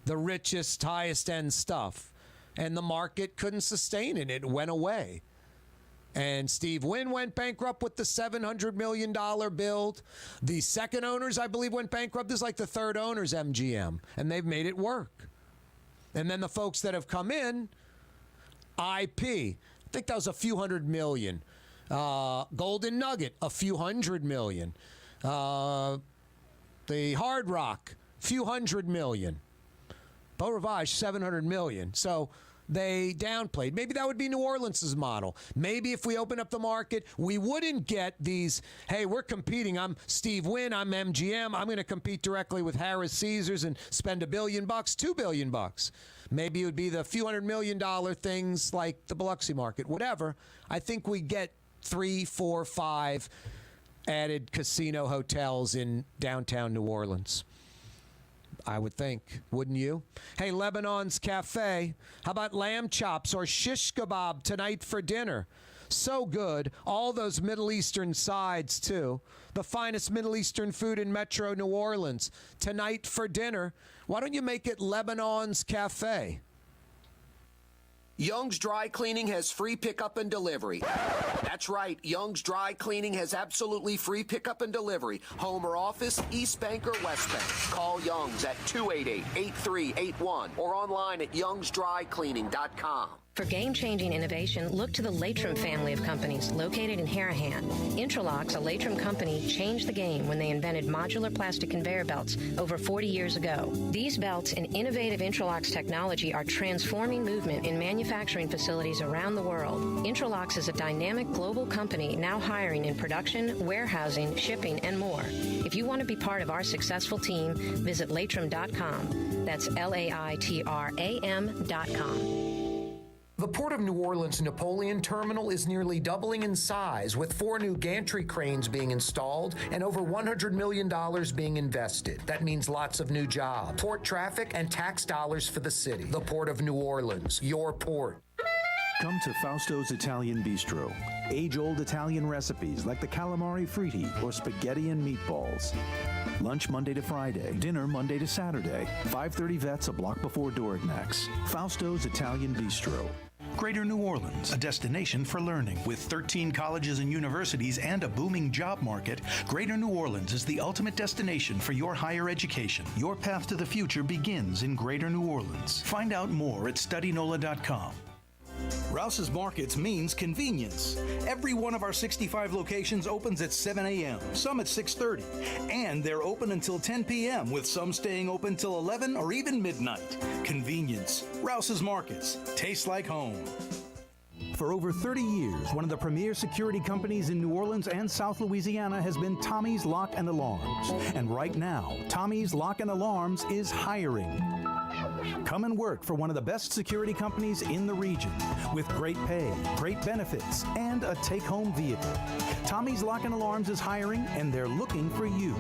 The richest, highest-end stuff. And the market couldn't sustain it. It went away. And Steve Wynn went bankrupt with the $700 million build. The second owners, I believe, went bankrupt. This is like the third owner's MGM. And they've made it work. And then the folks that have come in, IP, I think that was a few $100 million. Golden Nugget, a few $100 million. The Hard Rock, few $100 million. Beau Rivage, $700 million. So they downplayed. Maybe that would be New Orleans' model. Maybe if we open up the market, we wouldn't get these, hey, we're competing. I'm Steve Wynn. I'm MGM. I'm going to compete directly with Harrah's, Caesars and spend $1 billion, $2 billion. Maybe it would be the few $100 million things like the Biloxi market, whatever. I think we get 3, 4, 5 added casino hotels in downtown New Orleans. I would think, wouldn't you? Hey, Lebanon's Cafe. How about lamb chops or shish kebab tonight for dinner? So good. All those Middle Eastern sides, too. The finest Middle Eastern food in Metro New Orleans. Tonight for dinner. Why don't you make it Lebanon's Cafe? Young's Dry Cleaning has free pickup and delivery. That's right, Young's Dry Cleaning has absolutely free pickup and delivery. Home or office, East Bank or West Bank. Call Young's at 288-8381 or online at youngsdrycleaning.com. For game-changing innovation, look to the Latrim family of companies located in Harahan. Interlocks, a Latrim company, changed the game when they invented modular plastic conveyor belts over 40 years ago. These belts and innovative Interlocks technology are transforming movement in manufacturing facilities around the world. Interlocks is a dynamic global company now hiring in production, warehousing, shipping, and more. If you want to be part of our successful team, visit Latrim.com. That's LAITRAM.com. The Port of New Orleans Napoleon Terminal is nearly doubling in size, with 4 new gantry cranes being installed and over $100 million being invested. That means lots of new jobs, port traffic, and tax dollars for the city. The Port of New Orleans, your port. Come to Fausto's Italian Bistro. Age-old Italian recipes like the calamari fritti or spaghetti and meatballs. Lunch Monday to Friday, dinner Monday to Saturday. 530 Vets, a block before Dorignax. Fausto's Italian Bistro. Greater New Orleans, a destination for learning. With 13 colleges and universities and a booming job market, Greater New Orleans is the ultimate destination for your higher education. Your path to the future begins in Greater New Orleans. Find out more at studynola.com. Rouse's Markets means convenience. Every one of our 65 locations opens at 7 a.m., some at 6:30, and they're open until 10 p.m., with some staying open till 11 or even midnight. Convenience. Rouse's Markets. Tastes like home. For over 30 years, one of the premier security companies in New Orleans and South Louisiana has been Tommy's Lock and Alarms. And right now, Tommy's Lock and Alarms is hiring. Come and work for one of the best security companies in the region with great pay, great benefits, and a take-home vehicle. Tommy's Lock and Alarms is hiring, and they're looking for you.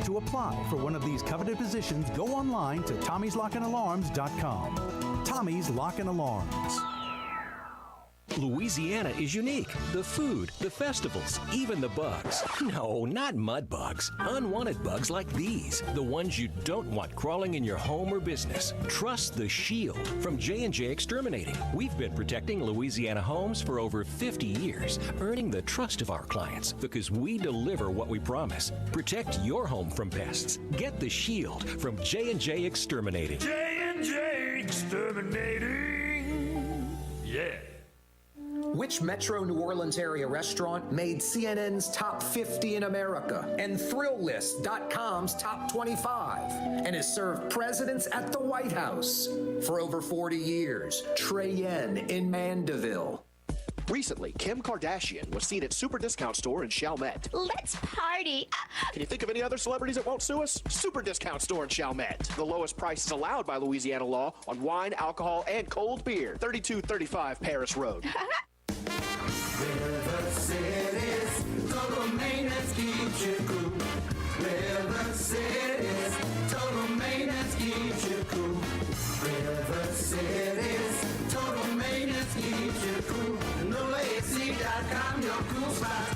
To apply for one of these coveted positions, go online to tommy'slockанdalarms.com. Tommy's Lock and Alarms. Louisiana is unique. The food, the festivals, even the bugs. No, not mud bugs. Unwanted bugs like these. The ones you don't want crawling in your home or business. Trust the Shield from J&J Exterminating. We've been protecting Louisiana homes for over 50 years, earning the trust of our clients because we deliver what we promise. Protect your home from pests. Get the Shield from J&J Exterminating. J&J Exterminating. Yeah. Which Metro New Orleans area restaurant made CNN's top 50 in America and ThrillList.com's top 25 and has served presidents at the White House for over 40 years? Trey Yen in Mandeville. Recently, Kim Kardashian was seen at Super Discount Store in Chalmette. Let's party. Can you think of any other celebrities that won't sue us? Super Discount Store in Chalmette. The lowest prices allowed by Louisiana law on wine, alcohol, and cold beer. 3235 Paris Road. River City's total maintenance keeps you cool. River City's total maintenance keeps you cool. River City's total maintenance keeps you cool. NoAC.com, your cool spot.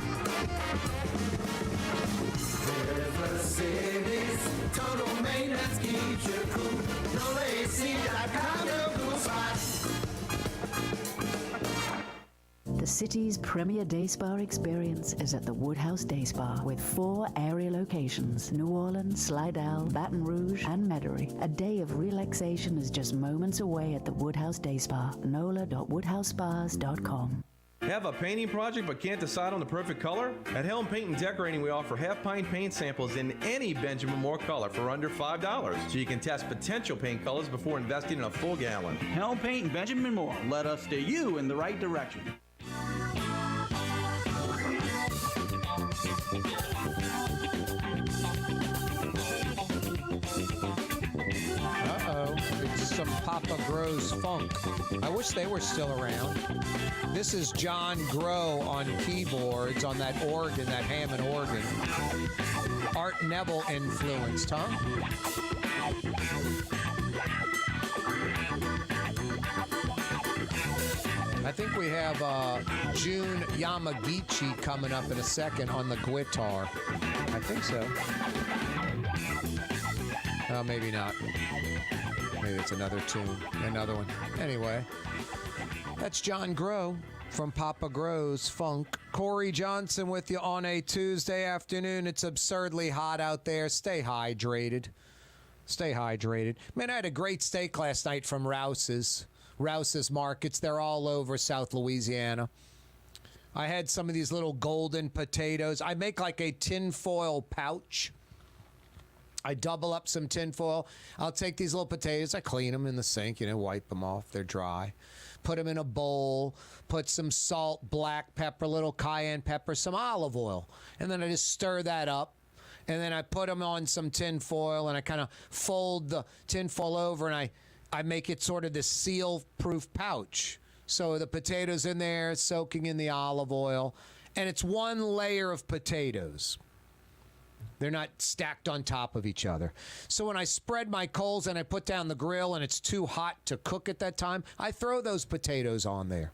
River City's total maintenance keeps you cool. NoAC.com, your cool spot. The city's premier day spa experience is at the Woodhouse Day Spa with 4 area locations: New Orleans, Slidell, Baton Rouge, and Metairie. A day of relaxation is just moments away at the Woodhouse Day Spa. NOLA.woodhousespas.com. Have a painting project but can't decide on the perfect color? At Helm Paint and Decorating, we offer half-pint paint samples in any Benjamin Moore color for under $5, so you can test potential paint colors before investing in a full gallon. Helm Paint and Benjamin Moore. Let us steer you in the right direction. Uh-oh, it's some Papa Gro's funk. I wish they were still around. This is John Grow on keyboards on that organ, that Hammond organ. Art Neville influenced, huh? I think we have June Yamagichi coming up in a second on the guitar. I think so. Oh, maybe not. Maybe it's another tune, another one. Anyway, that's John Grow from Papa Gro's Funk. Corey Johnson with you on a Tuesday afternoon. It's absurdly hot out there. Stay hydrated. Stay hydrated. Man, I had a great steak last night from Rouse's Markets. They're all over South Louisiana. I had some of these little golden potatoes. I make like a tinfoil pouch. I double up some tinfoil. I'll take these little potatoes. I clean them in the sink, wipe them off. They're dry. Put them in a bowl. Put some salt, black pepper, little cayenne pepper, some olive oil. And then I just stir that up. And then I put them on some tinfoil, and I kind of fold the tinfoil over, and I make it sort of this seal-proof pouch. So the potatoes in there soaking in the olive oil. And it's one layer of potatoes. They're not stacked on top of each other. So when I spread my coals and I put down the grill and it's too hot to cook at that time, I throw those potatoes on there.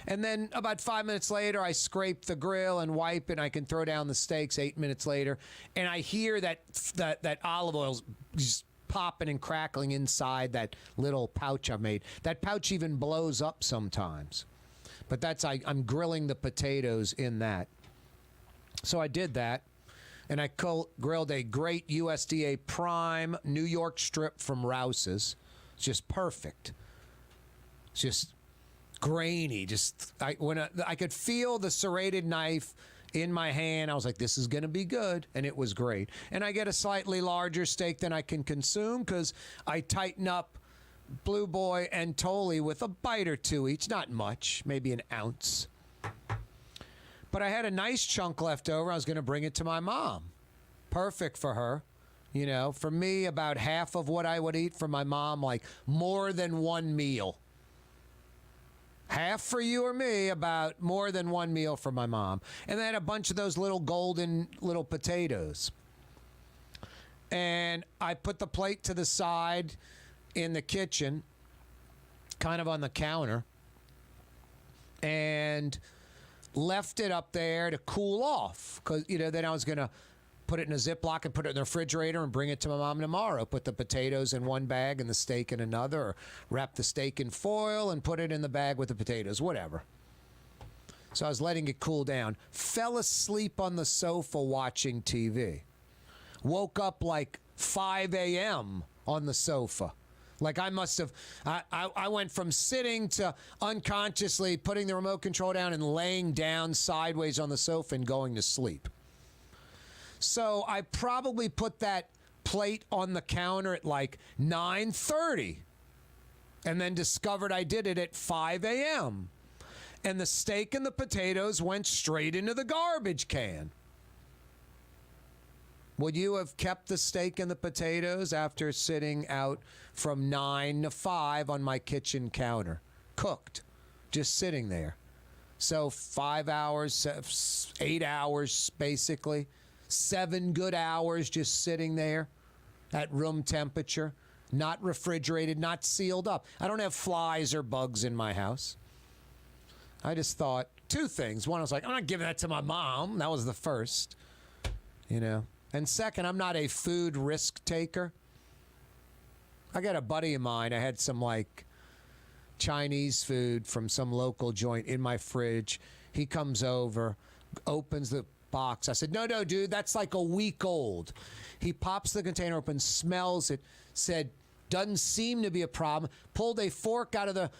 And then about 5 minutes later, I scrape the grill and wipe it, and I can throw down the steaks 8 minutes later. And I hear that olive oil's just popping and crackling inside that little pouch I made. That pouch even blows up sometimes. But I'm grilling the potatoes in that. So I did that. And I grilled a great USDA prime New York strip from Rouse's. It's just perfect. It's just grainy. I could feel the serrated knife in my hand. I was like, this is going to be good. And it was great. And I get a slightly larger steak than I can consume because I tighten up Blue Boy and Tolly with a bite or two each. Not much, maybe an ounce. But I had a nice chunk left over. I was going to bring it to my mom. Perfect for her. You know, for me, about half of what I would eat. For my mom, like more than one meal. Half for you or me, about more than one meal for my mom. And then a bunch of those little golden little potatoes. And I put the plate to the side in the kitchen, kind of on the counter, and left it up there to cool off. Because, you know, then I was going to put it in a Ziploc and put it in the refrigerator and bring it to my mom tomorrow. Put the potatoes in one bag and the steak in another, or wrap the steak in foil and put it in the bag with the potatoes, whatever. So I was letting it cool down. Fell asleep on the sofa watching TV. Woke up like 5 a.m. on the sofa. Like I must have, I went from sitting to unconsciously putting the remote control down and laying down sideways on the sofa and going to sleep. So I probably put that plate on the counter at like 9:30 and then discovered I did it at 5 a.m. And the steak and the potatoes went straight into the garbage can. Would you have kept the steak and the potatoes after sitting out from 9 to 5 on my kitchen counter? Cooked, just sitting there. So 5 hours, 8 hours basically. 7 good hours just sitting there at room temperature, not refrigerated, not sealed up. I don't have flies or bugs in my house. I just thought two things. One, I was like, I'm not giving that to my mom. That was the first, you know. And second, I'm not a food risk taker. I got a buddy of mine. I had some like Chinese food from some local joint in my fridge. He comes over, opens the box. I said, no, dude, that's like a week old. He pops the container open, smells it, said, doesn't seem to be a problem. Pulled a fork out of the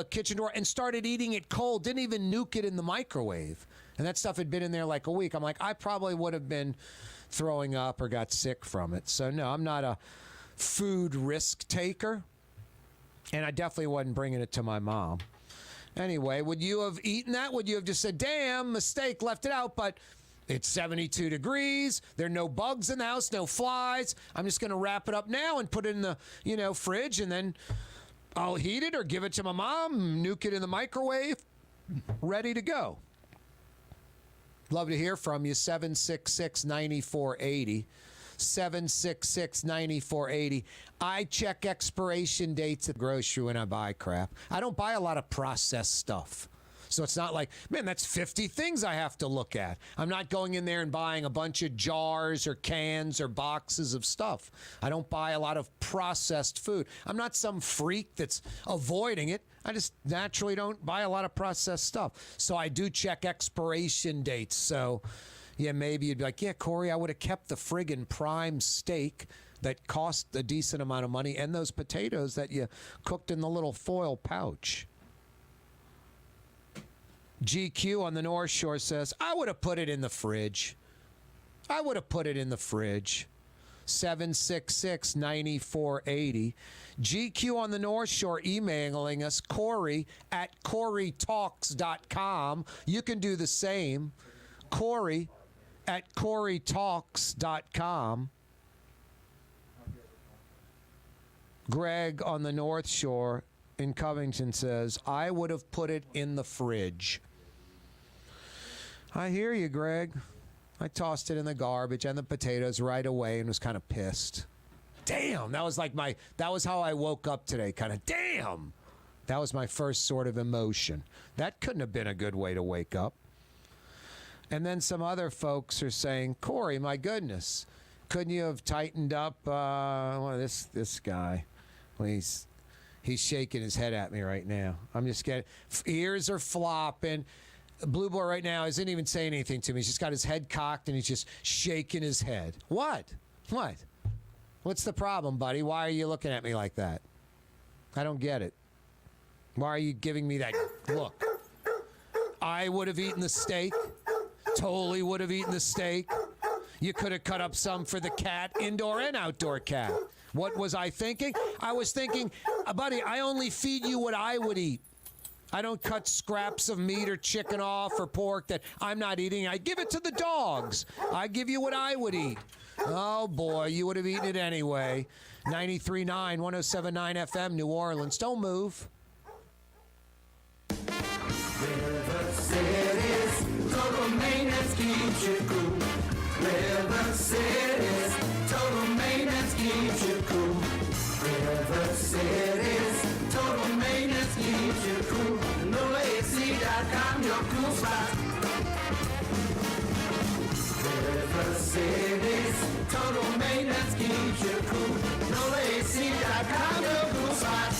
kitchen door and started eating it cold. Didn't even nuke it in the microwave. And that stuff had been in there like a week. I'm like, I probably would have been throwing up or got sick from it. So no, I'm not a food risk taker. And I definitely wasn't bringing it to my mom. Anyway, would you have eaten that? Would you have just said, damn, mistake, left it out, but it's 72 degrees. There are no bugs in the house, no flies. I'm just going to wrap it up now and put it in the, you know, fridge, and then I'll heat it or give it to my mom, nuke it in the microwave, ready to go. Love to hear from you, 766-9480. 766-9480. I check expiration dates at the grocery when I buy crap. I don't buy a lot of processed stuff. So it's not like, man, that's 50 things I have to look at. I'm not going in there and buying a bunch of jars or cans or boxes of stuff. I don't buy a lot of processed food. I'm not some freak that's avoiding it. I just naturally don't buy a lot of processed stuff. So I do check expiration dates. So yeah, maybe you'd be like, yeah, Corey, I would have kept the friggin' prime steak that cost a decent amount of money and those potatoes that you cooked in the little foil pouch. GQ on the North Shore says, I would have put it in the fridge. 766-9480. GQ on the North Shore emailing us, Corey@CoreyTalks.com. You can do the same. Corey@CoreyTalks.com. Greg on the North Shore in Covington says, I would have put it in the fridge. I hear you, Greg. I tossed it in the garbage and the potatoes right away and was kind of pissed. Damn, that was how I woke up today, kind of, damn. That was my first sort of emotion. That couldn't have been a good way to wake up. And then some other folks are saying, Corey, my goodness, couldn't you have tightened up this guy? Well, he's shaking his head at me right now. I'm just getting, ears are flopping. Blue Boy right now isn't even saying anything to me. He's just got his head cocked and he's just shaking his head. What? What's the problem, buddy? Why are you looking at me like that? I don't get it. Why are you giving me that look? I would have eaten the steak. Totally would have eaten the steak. You could have cut up some for the cat, indoor and outdoor cat. What was I thinking? I was thinking, buddy, I only feed you what I would eat. I don't cut scraps of meat or chicken off or pork that I'm not eating. I give it to the dogs. I give you what I would eat. Oh, boy, you would have eaten it anyway. 93.9, 107.9 FM, New Orleans. Don't move. River City's total maintenance keeps you cool. River City's total maintenance keeps you cool. River City's total maintenance keeps you cool. NoAC.com, your cool spot. River City's total maintenance keeps you cool. NoAC.com, your cool spot.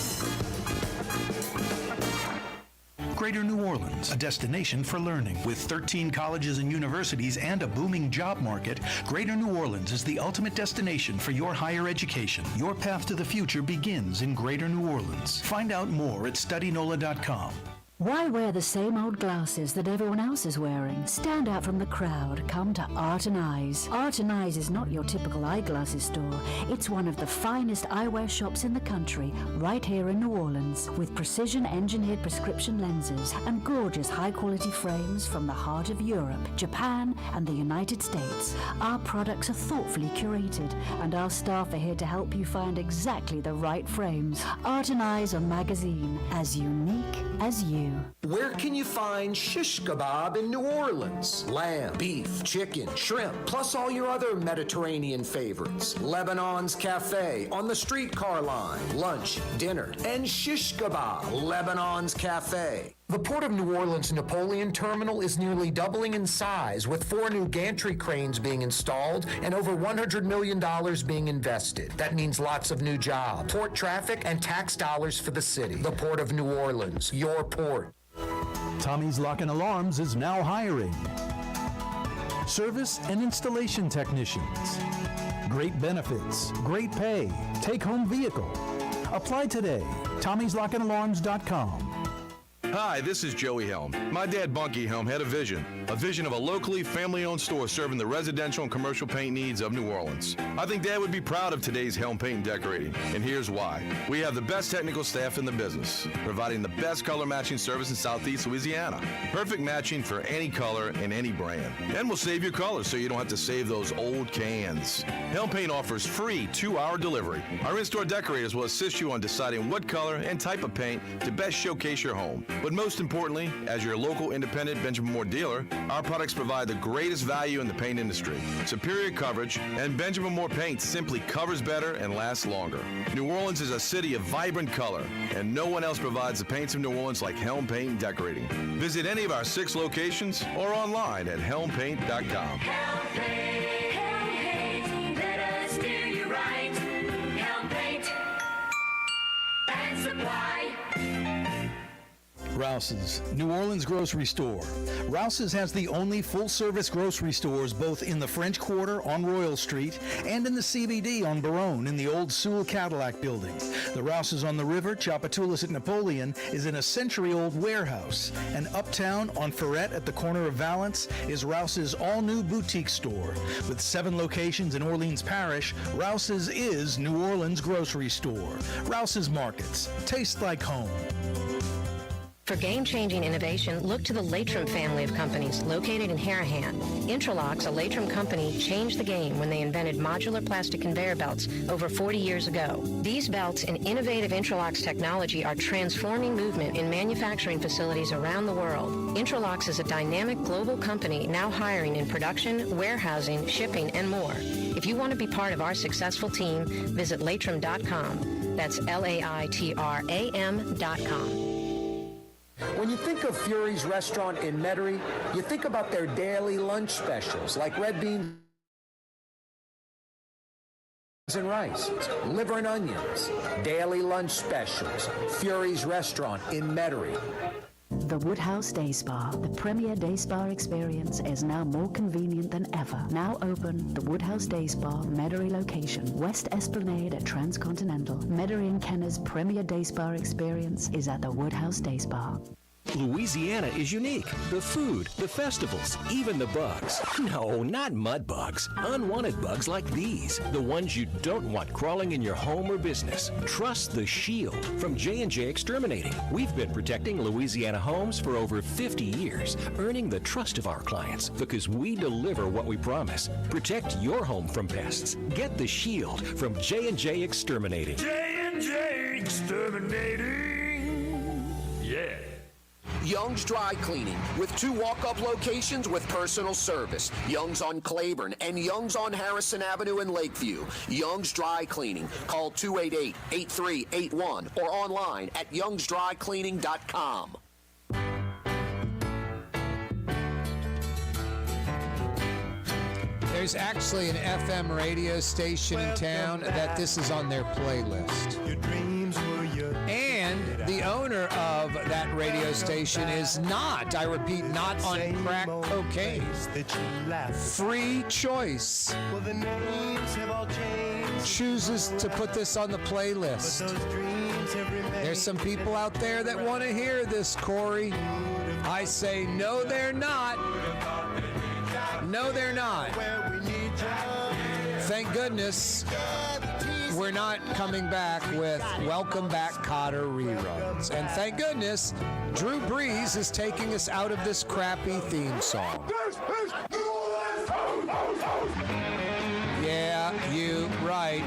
Greater New Orleans, a destination for learning. With 13 colleges and universities and a booming job market, Greater New Orleans is the ultimate destination for your higher education. Your path to the future begins in Greater New Orleans. Find out more at studynola.com. Why wear the same old glasses that everyone else is wearing? Stand out from the crowd. Come to Art and Eyes. Art and Eyes is not your typical eyeglasses store. It's one of the finest eyewear shops in the country, right here in New Orleans, with precision-engineered prescription lenses and gorgeous high-quality frames from the heart of Europe, Japan, and the United States. Our products are thoughtfully curated, and our staff are here to help you find exactly the right frames. Art and Eyes, a magazine as unique as you. Where can you find shish kebab in New Orleans? Lamb, beef, chicken, shrimp, plus all your other Mediterranean favorites. Lebanon's Cafe on the streetcar line. Lunch, dinner, and shish kebab. Lebanon's Cafe. The Port of New Orleans Napoleon Terminal is nearly doubling in size, with 4 new gantry cranes being installed and over $100 million being invested. That means lots of new jobs, port traffic, and tax dollars for the city. The Port of New Orleans, your port. Tommy's Lock and Alarms is now hiring service and installation technicians. Great benefits, great pay, take-home vehicle. Apply today. Tommy'sLockandAlarms.com. Hi, this is Joey Helm. My dad, Bunky Helm, had a vision of a locally family-owned store serving the residential and commercial paint needs of New Orleans. I think Dad would be proud of today's Helm Paint and Decorating, and here's why. We have the best technical staff in the business, providing the best color matching service in Southeast Louisiana. Perfect matching for any color and any brand. And we'll save your colors so you don't have to save those old cans. Helm Paint offers free 2-hour delivery. Our in-store decorators will assist you on deciding what color and type of paint to best showcase your home. But most importantly, as your local independent Benjamin Moore dealer, our products provide the greatest value in the paint industry. Superior coverage, and Benjamin Moore paint simply covers better and lasts longer. New Orleans is a city of vibrant color, and no one else provides the paints of New Orleans like Helm Paint and Decorating. Visit any of our 6 locations or online at helmpaint.com. Helm Paint, let us do you right. Helm Paint and Supply. Rouse's, New Orleans grocery store. Rouse's has the only full-service grocery stores both in the French Quarter on Royal Street and in the CBD on Baronne in the old Sewell Cadillac building. The Rouse's on the river, Tchoupitoulas at Napoleon, is in a century-old warehouse. And uptown on Ferret at the corner of Valence is Rouse's all-new boutique store. With 7 locations in Orleans Parish, Rouse's is New Orleans grocery store. Rouse's Markets. Taste like home. For game-changing innovation, look to the Latrim family of companies located in Harahan. Intralox, a Latrim company, changed the game when they invented modular plastic conveyor belts over 40 years ago. These belts and innovative Intralox technology are transforming movement in manufacturing facilities around the world. Intralox is a dynamic global company now hiring in production, warehousing, shipping, and more. If you want to be part of our successful team, visit Latrim.com. That's LAITRAM.com. When you think of Fury's restaurant in Metairie, you think about their daily lunch specials like red beans and rice, liver and onions, daily lunch specials, Fury's restaurant in Metairie. The Woodhouse Day Spa, the premier day spa experience, is now more convenient than ever. Now open, the Woodhouse Day Spa, Metairie location, West Esplanade at Transcontinental. Metairie and Kenner's premier day spa experience is at the Woodhouse Day Spa. Louisiana is unique. The food, the festivals, even the bugs. No, not mud bugs. Unwanted bugs like these. The ones you don't want crawling in your home or business. Trust the Shield from J&J Exterminating. We've been protecting Louisiana homes for over 50 years, earning the trust of our clients because we deliver what we promise. Protect your home from pests. Get the Shield from J&J Exterminating. J&J Exterminating. Yeah. Young's Dry Cleaning, with 2 walk-up locations with personal service. Young's on Claiborne and Young's on Harrison Avenue in Lakeview. Young's Dry Cleaning. Call 288-8381 or online at youngsdrycleaning.com. There's actually an FM radio station in town that this is on their playlist. And the owner of that radio station is not, I repeat, not on crack cocaine. Free choice. Chooses to put this on the playlist. There's some people out there that want to hear this, Corey. I say, no, they're not. No, they're not. Thank goodness we're not coming back with Welcome Back Kotter reruns. And thank goodness Drew Brees is taking us out of this crappy theme song. Yeah, you right.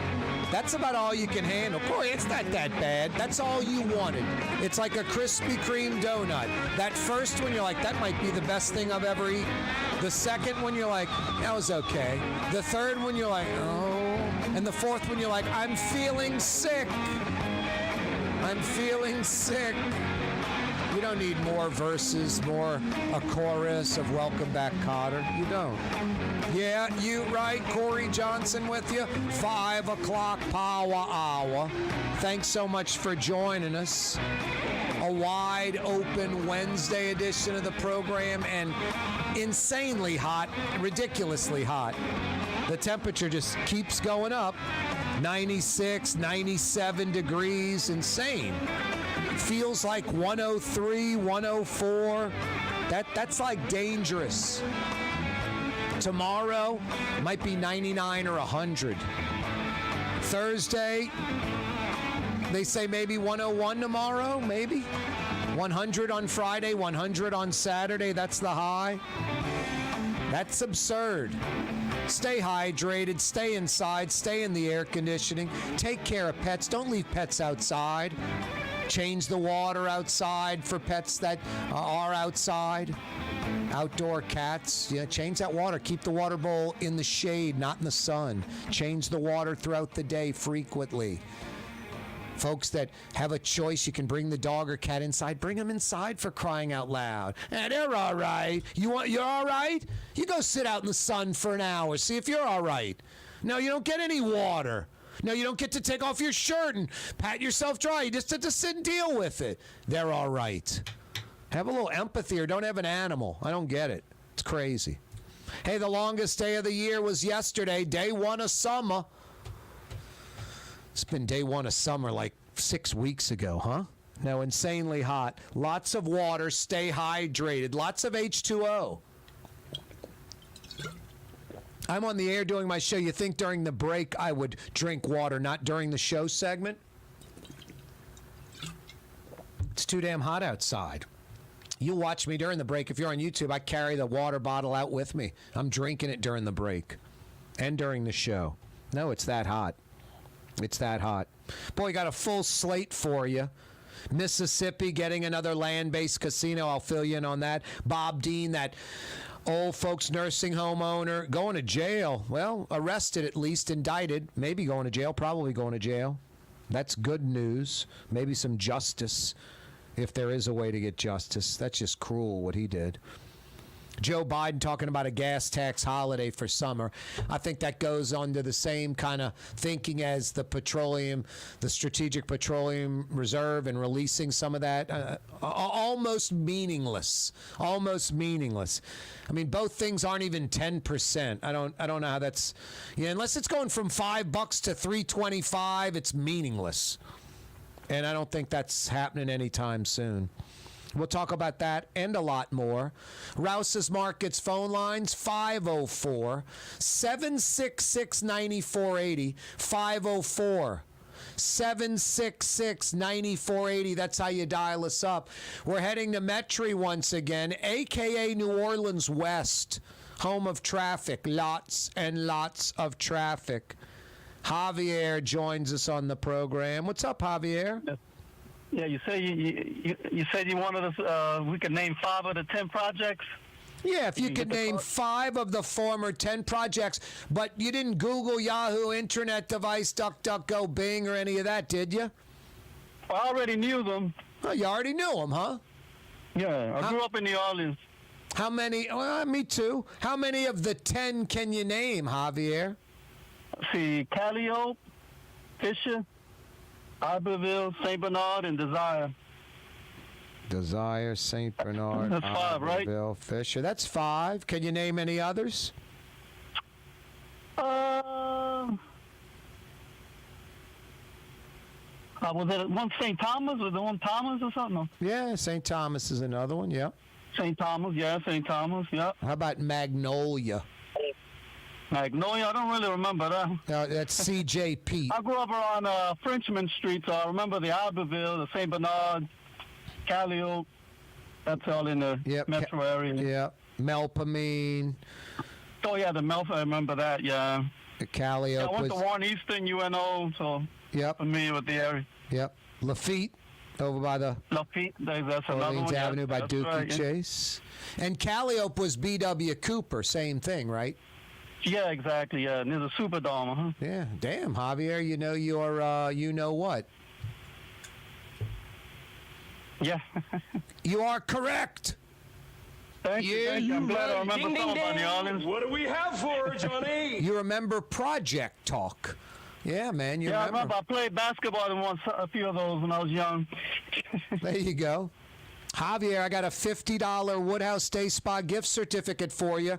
That's about all you can handle. Corey, it's not that bad. That's all you wanted. It's like a Krispy Kreme donut. That first one, you're like, that might be the best thing I've ever eaten. The second one, you're like, that was okay. The third one, you're like, oh. And the fourth one, you're like, I'm feeling sick. I'm feeling sick. You don't need more verses, a chorus of Welcome Back Kotter. You don't. Yeah, you right. Corey Johnson with you. 5 o'clock power hour. Thanks so much for joining us. A wide open Wednesday edition of the program, and insanely hot, ridiculously hot. The temperature just keeps going up. 96, 97 degrees, insane. Feels like 103, 104. That's like dangerous. Tomorrow might be 99 or 100. Thursday, they say maybe 101 tomorrow, maybe. 100 on Friday, 100 on Saturday. That's the high. That's absurd. Stay hydrated, stay inside, stay in the air conditioning. Take care of pets. Don't leave pets outside. Change the water outside for pets that are outside. Outdoor cats, change that water. Keep the water bowl in the shade, not in the sun. Change the water throughout the day frequently. Folks that have a choice, you can bring the dog or cat inside. Bring them inside, for crying out loud. They're all right. You're all right? You go sit out in the sun for an hour. See if you're all right. No, you don't get any water. No, you don't get to take off your shirt and pat yourself dry. You just have to sit and deal with it. They're all right. Have a little empathy, or don't have an animal. I don't get it. It's crazy. Hey, the longest day of the year was yesterday, day 1 of summer. It's been day 1 of summer like 6 weeks ago, huh? No, insanely hot. Lots of water. Stay hydrated. Lots of H2O. I'm on the air doing my show. You think during the break I would drink water, not during the show segment? It's too damn hot outside. You watch me during the break. If you're on YouTube, I carry the water bottle out with me. I'm drinking it during the break and during the show. No, it's that hot. It's that hot. Boy, got a full slate for you. Mississippi getting another land-based casino. I'll fill you in on that. Bob Dean, that old folks nursing home owner, going to jail. Well, arrested at least, indicted. Maybe going to jail, probably going to jail. That's good news. Maybe some justice, if there is a way to get justice. That's just cruel what he did. Joe Biden talking about a gas tax holiday for summer. I think that goes under the same kind of thinking as the Strategic Petroleum Reserve, and releasing some of that. Almost meaningless. Almost meaningless. I mean, both things aren't even 10%. I don't know how that's. Yeah, unless it's going from $5 to $3.25, it's meaningless. And I don't think that's happening anytime soon. We'll talk about that and a lot more. Rouse's Markets phone lines, 504-766-9480, 504-766-9480. That's how you dial us up. We're heading to Metairie once again, a.k.a. New Orleans West, home of traffic, lots and lots of traffic. Javier joins us on the program. What's up, Javier? Yeah, you say you said you wanted us. We could name 5 of the 10 projects. Yeah, if you could name 5 of the former 10 projects, but you didn't Google, Yahoo, Internet Device, DuckDuckGo, Bing, or any of that, did you? Well, I already knew them. Oh, you already knew them, huh? Yeah, I grew up in New Orleans. How many? Well, me too. How many of the 10 can you name, Javier? Let's see, Calliope, Fisher, Iberville, St. Bernard, and Desire. Desire, St. Bernard, That's 5, right? Iberville, Fisher. That's 5. Can you name any others? Was it one St. Thomas? Was it one Thomas or something? Yeah, St. Thomas is another one, yeah. St. Thomas, yeah, St. Thomas, yeah. How about Magnolia? Magnolia, I don't really remember that. That's C.J. Pete. I grew up around Frenchman Street, so I remember the Iberville, the St. Bernard, Calliope. That's all in the metro area. Yeah, Melpomene. Oh, yeah, the Melpomene, I remember that, yeah. The Calliope. Yeah, I went to Warren Eastern, UNO, so familiar with the area. Yep. Lafitte, over by the Lafitte, that's another one. Avenue by that's Dookie right, Chase. And Calliope was B.W. Cooper, same thing, right? Yeah, exactly. Yeah, and there's a Superdome, huh? Yeah, damn, Javier, you know your, you know what? Yeah. You are correct. Thank you. Thank you. I'm glad I remember something about New Orleans. What do we have for her, Johnny? You remember Project Talk? Yeah, man. You I remember. I played basketball and won a few of those when I was young. There you go. Javier, I got a $50 Woodhouse Day Spa gift certificate for you.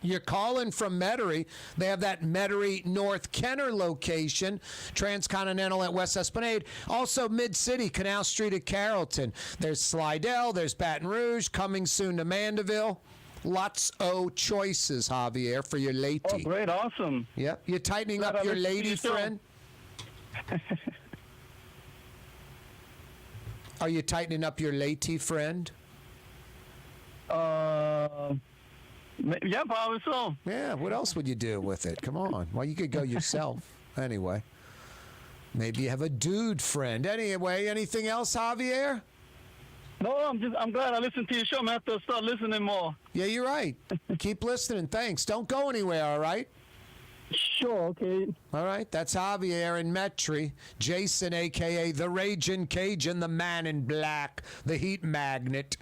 You're calling from Metairie. They have that Metairie North Kenner location, Transcontinental at West Esplanade. Also Mid-City, Canal Street at Carrollton. There's Slidell, there's Baton Rouge, coming soon to Mandeville. Lots of choices, Javier, for your lady. Oh, great, awesome. Yep. You're tightening up your lady friend? Are you tightening up your lady friend? Yeah, probably so. Yeah, what else would you do with it? Come on. Well, you could go yourself. Anyway. Maybe you have a dude friend. Anyway, anything else, Javier? No, I'm glad I listened to your show. I'm going to have to start listening more. Yeah, you're right. Keep listening. Thanks. Don't go anywhere, all right? Sure, okay. All right, that's Javier in Metairie. Jason, a.k.a. the Ragin' Cajun, the man in black, the heat magnet.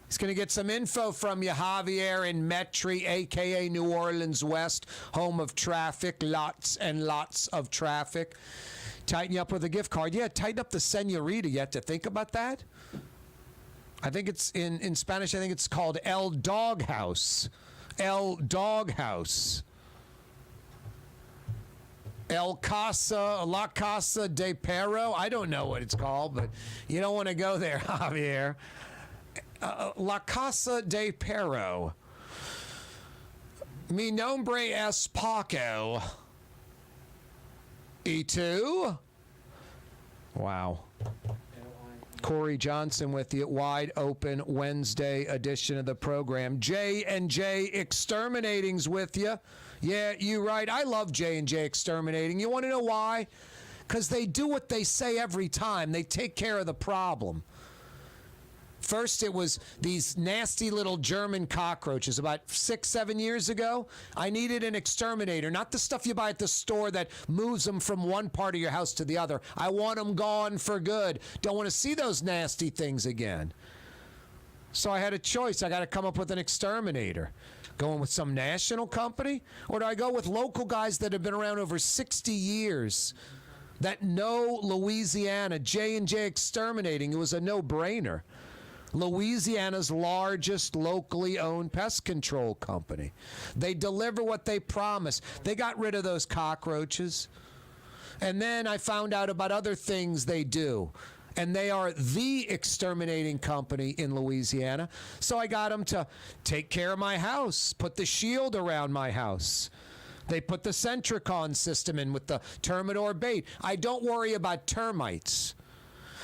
He's going to get some info from you, Javier in Metairie, a.k.a. New Orleans West, home of traffic, lots and lots of traffic. Tighten you up with a gift card. Yeah, tighten up the senorita. You have to think about that. I think it's in Spanish, I think it's called El Doghouse. El Doghouse. El Casa, La Casa de Perro. I don't know what it's called, but you don't want to go there, Javier. La Casa de Perro. Mi nombre es Paco. E2. Wow. Corey Johnson with you. Wide Open Wednesday edition of the program. J&J Exterminating's with you. Yeah, you're right. I love J&J Exterminating. You want to know why? Because they do what they say every time. They take care of the problem. First, it was these nasty little German cockroaches about 6-7 years ago. I needed an exterminator, not the stuff you buy at the store that moves them from one part of your house to the other. I want them gone for good. Don't want to see those nasty things again. So I had a choice. I got to come up with an exterminator. Going with some national company? Or do I go with local guys that have been around over 60 years that know Louisiana? J&J Exterminating. It was a no-brainer. Louisiana's largest locally owned pest control company. They deliver what they promise. They got rid of those cockroaches. And then I found out about other things they do. And they are the exterminating company in Louisiana. So I got them to take care of my house, put the shield around my house. They put the Centricon system in with the Termidor bait. I don't worry about termites.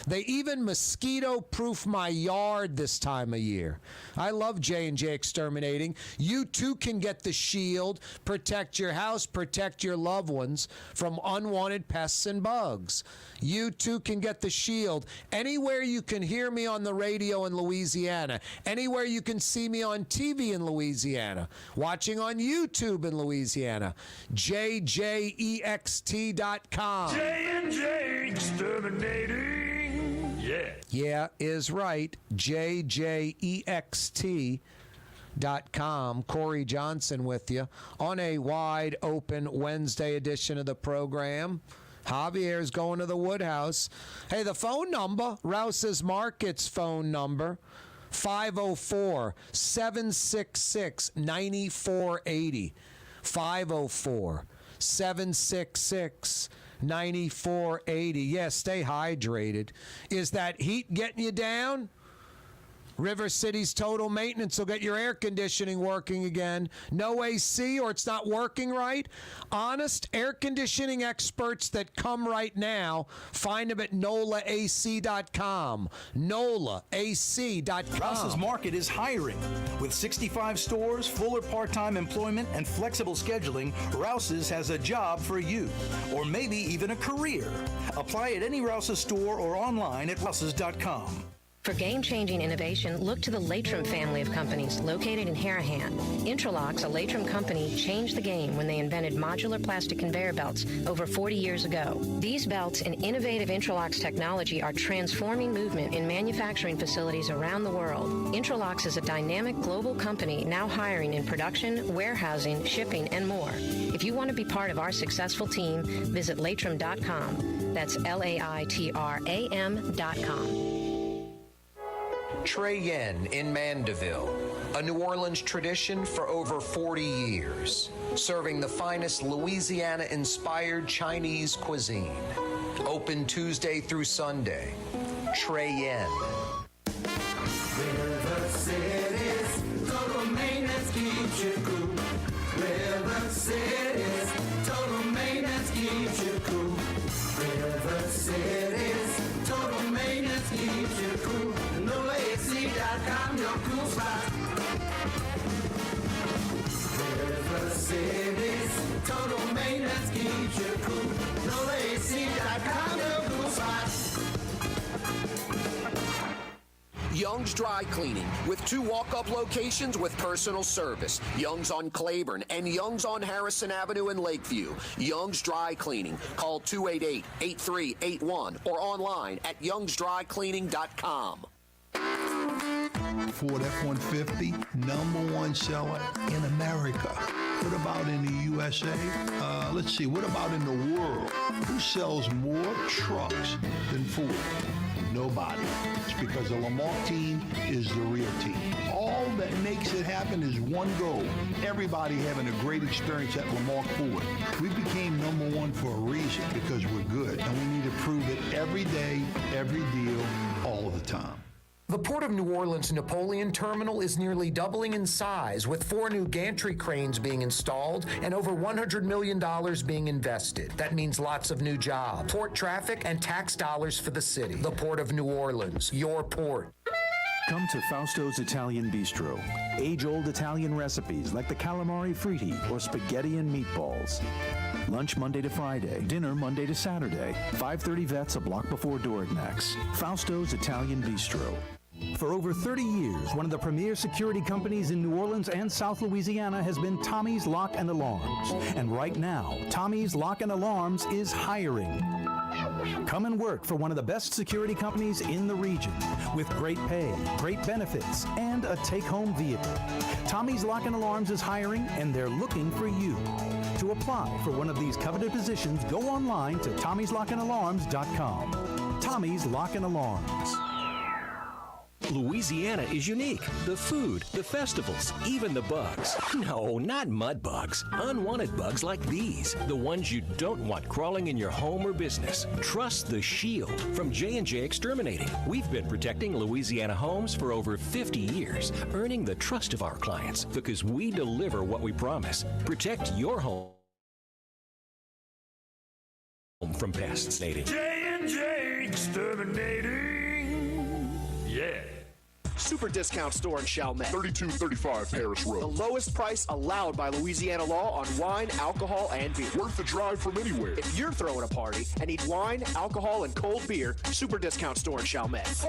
They even mosquito-proof my yard this time of year. I love J&J Exterminating. You too can get the shield, protect your house, protect your loved ones from unwanted pests and bugs. You too can get the shield anywhere you can hear me on the radio in Louisiana, anywhere you can see me on TV in Louisiana, watching on YouTube in Louisiana. JJEXT.com. J&J Exterminating. Yeah, is right. JJEXT.com. Corey Johnson with you on a wide open Wednesday edition of the program. Javier's going to the Woodhouse. Hey, the phone number, Rouse's Market's phone number, 504-766-9480. 504-766-9480. 9480. Yes, stay hydrated. Is that heat getting you down? River City's Total Maintenance will get your air conditioning working again. No AC or it's not working right? Honest air conditioning experts that come right now, find them at NOLAAC.com. NOLAAC.com. Rouse's Market is hiring. With 65 stores, full or part-time employment, and flexible scheduling, Rouse's has a job for you. Or maybe even a career. Apply at any Rouse's store or online at Rouse's.com. For game-changing innovation, look to the Latrim family of companies located in Harahan. Intralocks, a Latrim company, changed the game when they invented modular plastic conveyor belts over 40 years ago. These belts and innovative Intralocks technology are transforming movement in manufacturing facilities around the world. Intralocks is a dynamic global company now hiring in production, warehousing, shipping, and more. If you want to be part of our successful team, visit Latrim.com. That's LAITRAM.com. Trey Yen in Mandeville, a New Orleans tradition for over 40 years, serving the finest Louisiana-inspired Chinese cuisine. Open Tuesday through Sunday. Trey Yen. River City's total maintenance keeps you cool. River City's total maintenance keeps you cool. River City's total maintenance keeps you cool. NOLAAC.com, your cool spot. River City's total maintenance keeps you cool. NOLAAC.com, your cool spot. Young's Dry Cleaning, with 2 walk-up locations with personal service. Young's on Claiborne and Young's on Harrison Avenue in Lakeview. Young's Dry Cleaning. Call 288-8381 or online at youngsdrycleaning.com. Ford F-150, #1 seller in America. What about in the USA? Let's see, what about in the world? Who sells more trucks than Ford? Nobody. It's because the Lamarck team is the real team. All that makes it happen is one goal. Everybody having a great experience at Lamarck Ford. We became #1 for a reason, because we're good. And we need to prove it every day, every deal, all the time. The Port of New Orleans Napoleon Terminal is nearly doubling in size, with 4 new gantry cranes being installed and over $100 million being invested. That means lots of new jobs, port traffic, and tax dollars for the city. The Port of New Orleans, your port. Come to Fausto's Italian Bistro. Age-old Italian recipes like the calamari fritti or spaghetti and meatballs. Lunch Monday to Friday. Dinner Monday to Saturday. 530 Vets, a block before Dorignax. Fausto's Italian Bistro. For over 30 years, one of the premier security companies in New Orleans and South Louisiana has been Tommy's Lock and Alarms. And right now, Tommy's Lock and Alarms is hiring. Come and work for one of the best security companies in the region with great pay, great benefits, and a take-home vehicle. Tommy's Lock and Alarms is hiring, and they're looking for you. To apply for one of these coveted positions, go online to tommyslockandalarms.com. Tommy's Lock and Alarms. Louisiana is unique. The food, the festivals, even the bugs. No, not mud bugs. Unwanted bugs like these. The ones you don't want crawling in your home or business. Trust the Shield from J&J Exterminating. We've been protecting Louisiana homes for over 50 years, earning the trust of our clients because we deliver what we promise. Protect your home from pests. J&J Exterminating. Yeah. Super discount store in Chalmette. 3235 Paris Road. The lowest price allowed by Louisiana law on wine, alcohol, and beer. Worth the drive from anywhere. If you're throwing a party and need wine, alcohol, and cold beer, Super discount store in Chalmette.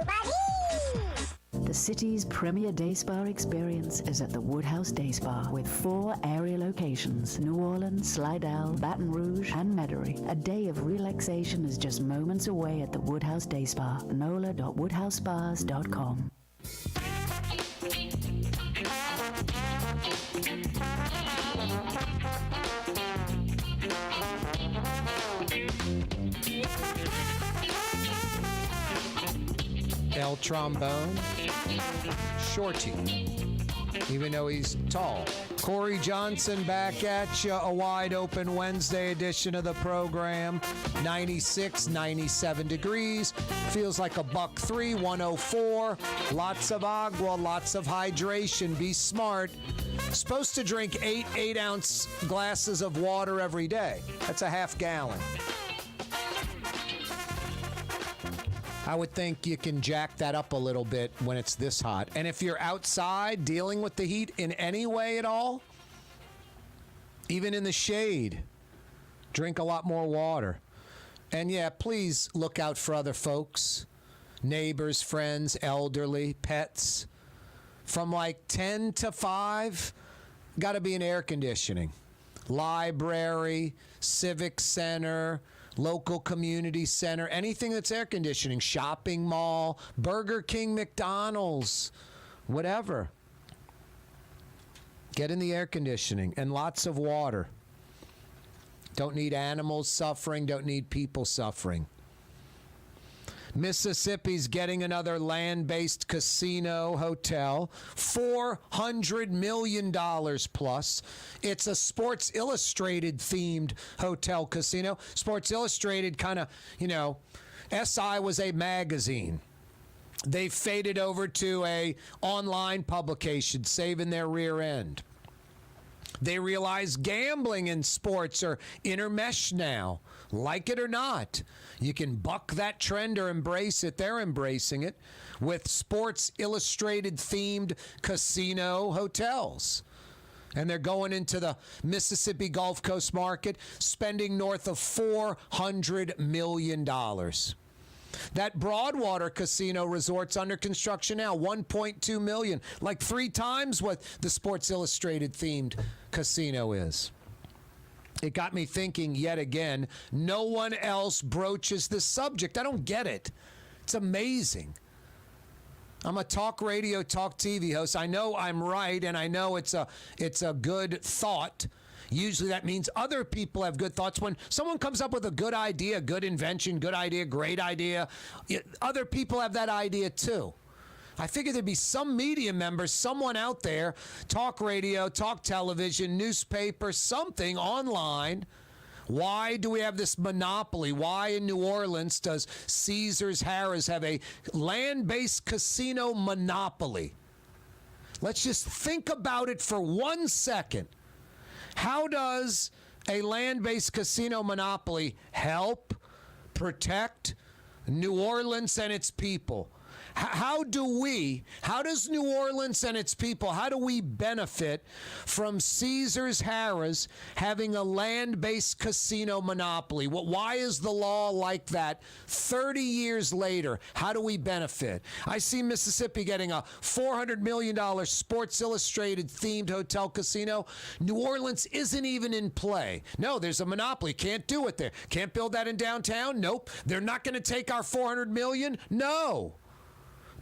The city's premier day spa experience is at the Woodhouse Day Spa with 4 area locations: New Orleans, Slidell, Baton Rouge, and Metairie. A day of relaxation is just moments away at the Woodhouse Day Spa. NOLA.woodhousespas.com. El Trombone, Shorty, even though he's tall. Corey Johnson back at you, a wide open Wednesday edition of the program. 96, 97 degrees. Feels like a $103, 104. Lots of agua, lots of hydration. Be smart. Supposed to drink 8 8-ounce glasses of water every day. That's a half gallon. I would think you can jack that up a little bit when it's this hot. And if you're outside dealing with the heat in any way at all, even in the shade, drink a lot more water. And yeah, please look out for other folks, neighbors, friends, elderly, pets. From like 10 to 5, got to be in air conditioning. Library, civic center, local community center, anything that's air conditioning, shopping mall, Burger King, McDonald's, whatever. Get in the air conditioning and lots of water. Don't need animals suffering, don't need people suffering. Mississippi's getting another land-based casino hotel, $400 million plus. It's a Sports Illustrated themed hotel casino. Sports Illustrated kind of, SI was a magazine. They faded over to a online publication, saving their rear end. They realize gambling in sports are intermeshed now. Like it or not, you can buck that trend or embrace it. They're embracing it with Sports Illustrated themed casino hotels. And they're going into the Mississippi Gulf Coast market, spending north of $400 million. That Broadwater Casino Resort's under construction now, $1.2 million, like 3 times what the Sports Illustrated themed casino is. It got me thinking yet again, no one else broaches this subject. I don't get it. It's amazing. I'm a talk radio, talk TV host. I know I'm right, and I know it's a good thought. Usually that means other people have good thoughts. When someone comes up with a good idea, good invention, good idea, great idea, other people have that idea too. I figured there'd be some media members, someone out there, talk radio, talk television, newspaper, something online. Why do we have this monopoly? Why in New Orleans does Caesars Harrah's have a land-based casino monopoly? Let's just think about it for 1 second. How does a land-based casino monopoly help protect New Orleans and its people? How does New Orleans and its people, how do we benefit from Caesars Harrah's having a land-based casino monopoly? Why is the law like that 30 years later? How do we benefit? I see Mississippi getting a $400 million Sports Illustrated themed hotel casino. New Orleans isn't even in play. No, there's a monopoly. Can't do it there. Can't build that in downtown? Nope. They're not going to take our $400 million? No.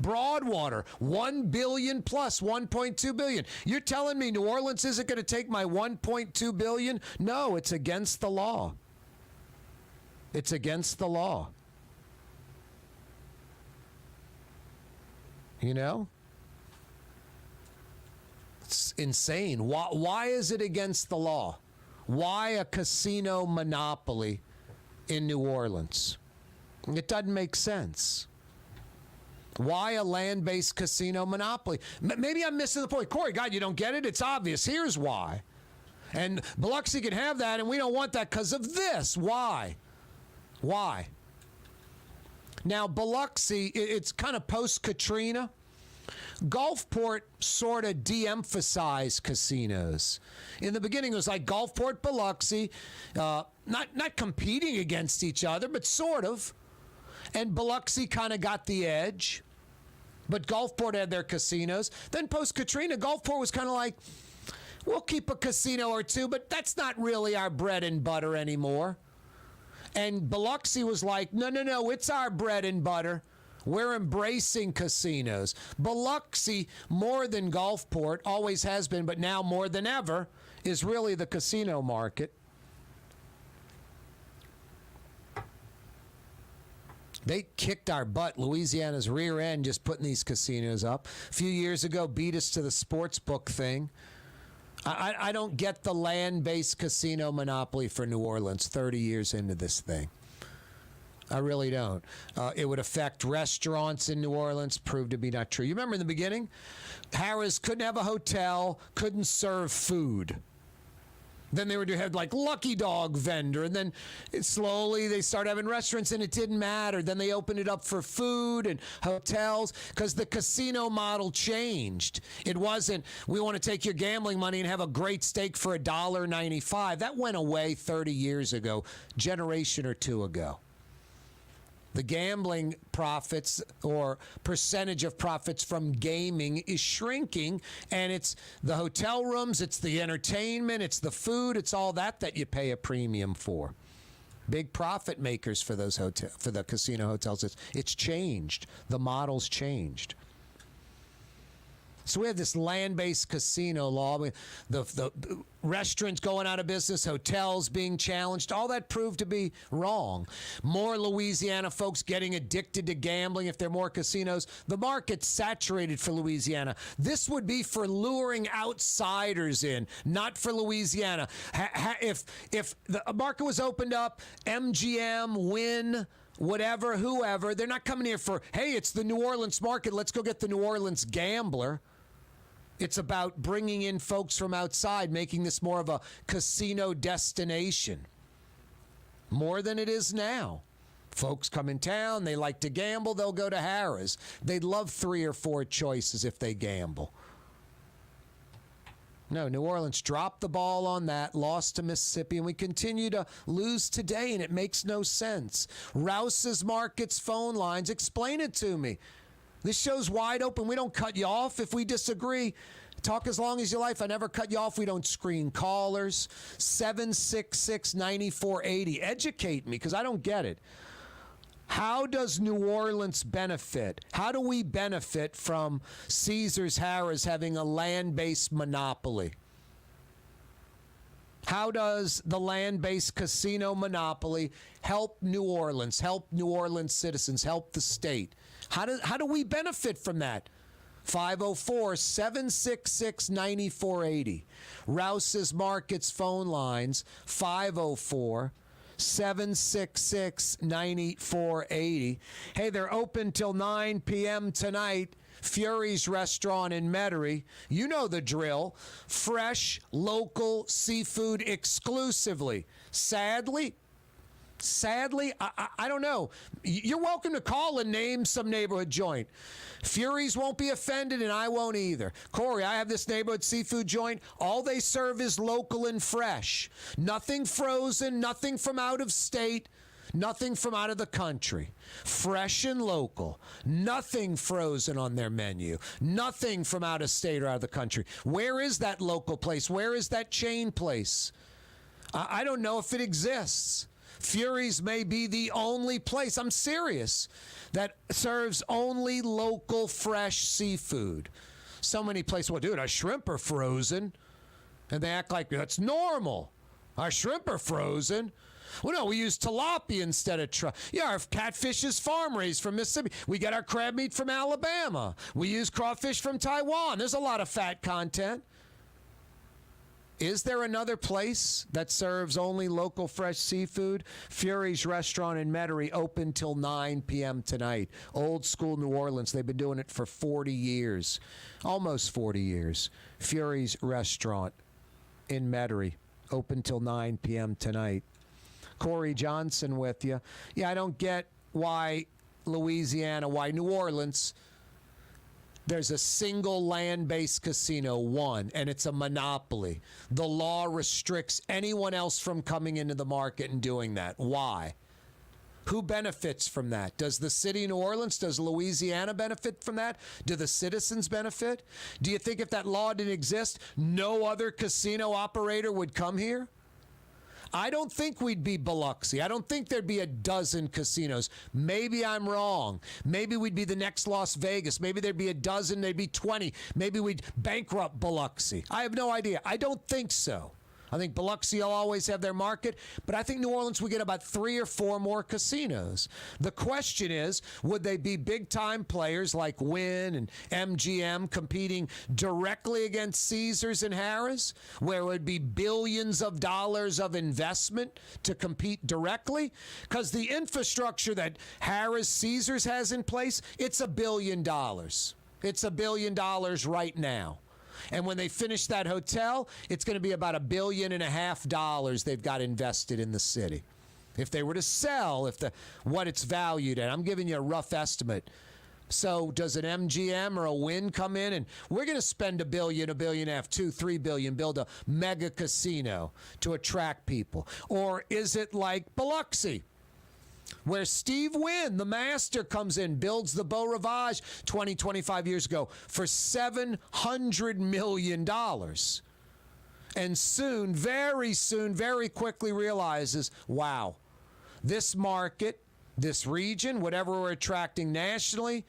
Broadwater, $1 billion plus $1.2 billion. You're telling me New Orleans isn't going to take my $1.2 billion? No, it's against the law. It's against the law. You know? It's insane. Why is it against the law? Why a casino monopoly in New Orleans? It doesn't make sense. Why a land-based casino monopoly? Maybe I'm missing the point. Corey, God, you don't get it? It's obvious. Here's why. And Biloxi can have that, and we don't want that because of this. Why? Why? Now, Biloxi, it's kind of post-Katrina. Gulfport sort of de-emphasized casinos. In the beginning, it was like Gulfport, Biloxi, not competing against each other, but sort of. And Biloxi kind of got the edge. But Gulfport had their casinos. Then post-Katrina, Gulfport was kind of like, we'll keep a casino or two, but that's not really our bread and butter anymore. And Biloxi was like, no, it's our bread and butter. We're embracing casinos. Biloxi, more than Gulfport, always has been, but now more than ever, is really the casino market. They kicked our butt, Louisiana's rear end, just putting these casinos up. A few years ago, beat us to the sports book thing. I don't get the land-based casino monopoly for New Orleans 30 years into this thing. I really don't. It would affect restaurants in New Orleans, proved to be not true. You remember in the beginning, Harrah's couldn't have a hotel, couldn't serve food. Then they would have like Lucky Dog vendor, and then slowly they started having restaurants, and it didn't matter. Then they opened it up for food and hotels because the casino model changed. It wasn't, we want to take your gambling money and have a great steak for $1.95. That went away 30 years ago, generation or two ago. The gambling profits or percentage of profits from gaming is shrinking, and it's the hotel rooms, it's the entertainment, it's the food, it's all that you pay a premium for. Big profit makers for those for the casino hotels. It's changed. The model's changed. So we have this land-based casino law. The restaurants going out of business, hotels being challenged. All that proved to be wrong. More Louisiana folks getting addicted to gambling if there are more casinos. The market's saturated for Louisiana. This would be for luring outsiders in, not for Louisiana. If the market was opened up, MGM, Wynn, whatever, whoever, they're not coming here for, hey, it's the New Orleans market, let's go get the New Orleans gambler. It's about bringing in folks from outside, making this more of a casino destination. More than it is now. Folks come in town, they like to gamble, they'll go to Harrah's. They'd love 3 or 4 choices if they gamble. No, New Orleans dropped the ball on that, lost to Mississippi, and we continue to lose today, and it makes no sense. Rouse's Markets phone lines, explain it to me. This show's wide open. We don't cut you off if we disagree. Talk as long as you like. I never cut you off. We don't screen callers. 766-9480. Educate me, because I don't get it. How does New Orleans benefit? How do we benefit from Caesars Harrah's having a land-based monopoly? How does the land-based casino monopoly help New Orleans citizens, help the state? How do we benefit from that? 504-766-9480. Rouse's Markets phone lines, 504-766-9480. Hey, they're open till 9 p.m. tonight. Fury's Restaurant in Metairie. You know the drill. Fresh, local seafood exclusively. Sadly, Sadly, I don't know. You're welcome to call and name some neighborhood joint. Furies won't be offended, and I won't either. Corey, I have this neighborhood seafood joint. All they serve is local and fresh. Nothing frozen, nothing from out of state, nothing from out of the country. Fresh and local. Nothing frozen on their menu. Nothing from out of state or out of the country. Where is that local place? Where is that chain place? I don't know if it exists. Fury's may be the only place, I'm serious, that serves only local fresh seafood. So many places, well, dude, our shrimp are frozen. And they act like that's normal. Our shrimp are frozen. Well, no, we use tilapia instead of our catfish is farm raised from Mississippi. We get our crab meat from Alabama. We use crawfish from Taiwan. There's a lot of fat content. Is there another place that serves only local fresh seafood? Fury's Restaurant in Metairie, open till 9 p.m. tonight. Old school New Orleans. They've been doing it for 40 years. Almost 40 years. Fury's Restaurant in Metairie, open till 9 p.m. tonight. Corey Johnson with you. Yeah, I don't get why Louisiana, why New Orleans, there's a single land-based casino, one, and it's a monopoly. The law restricts anyone else from coming into the market and doing that. Why? Who benefits from that? Does the city of New Orleans, does Louisiana benefit from that? Do the citizens benefit? Do you think if that law didn't exist, no other casino operator would come here? I don't think we'd be Biloxi. I don't think there'd be a dozen casinos. Maybe I'm wrong. Maybe we'd be the next Las Vegas. Maybe there'd be a dozen, there'd be 20. Maybe we'd bankrupt Biloxi. I have no idea. I don't think so. I think Biloxi will always have their market, but I think New Orleans will get about 3 or 4 more casinos. The question is, would they be big-time players like Wynn and MGM competing directly against Caesars and Harrah's, where it would be billions of dollars of investment to compete directly? Because the infrastructure that Harrah's, Caesars has in place, it's $1 billion. It's $1 billion right now. And when they finish that hotel, it's going to be about $1.5 billion they've got invested in the city. If they were to sell, what it's valued at, I'm giving you a rough estimate. So does an MGM or a Wynn come in and we're going to spend $1 billion, $1.5 billion, $2, $3 billion, build a mega casino to attract people? Or is it like Biloxi, where Steve Wynn, the master, comes in, builds the Beau Rivage 20, 25 years ago for $700 million. And soon, very quickly realizes, wow, this market, this region, whatever we're attracting nationally,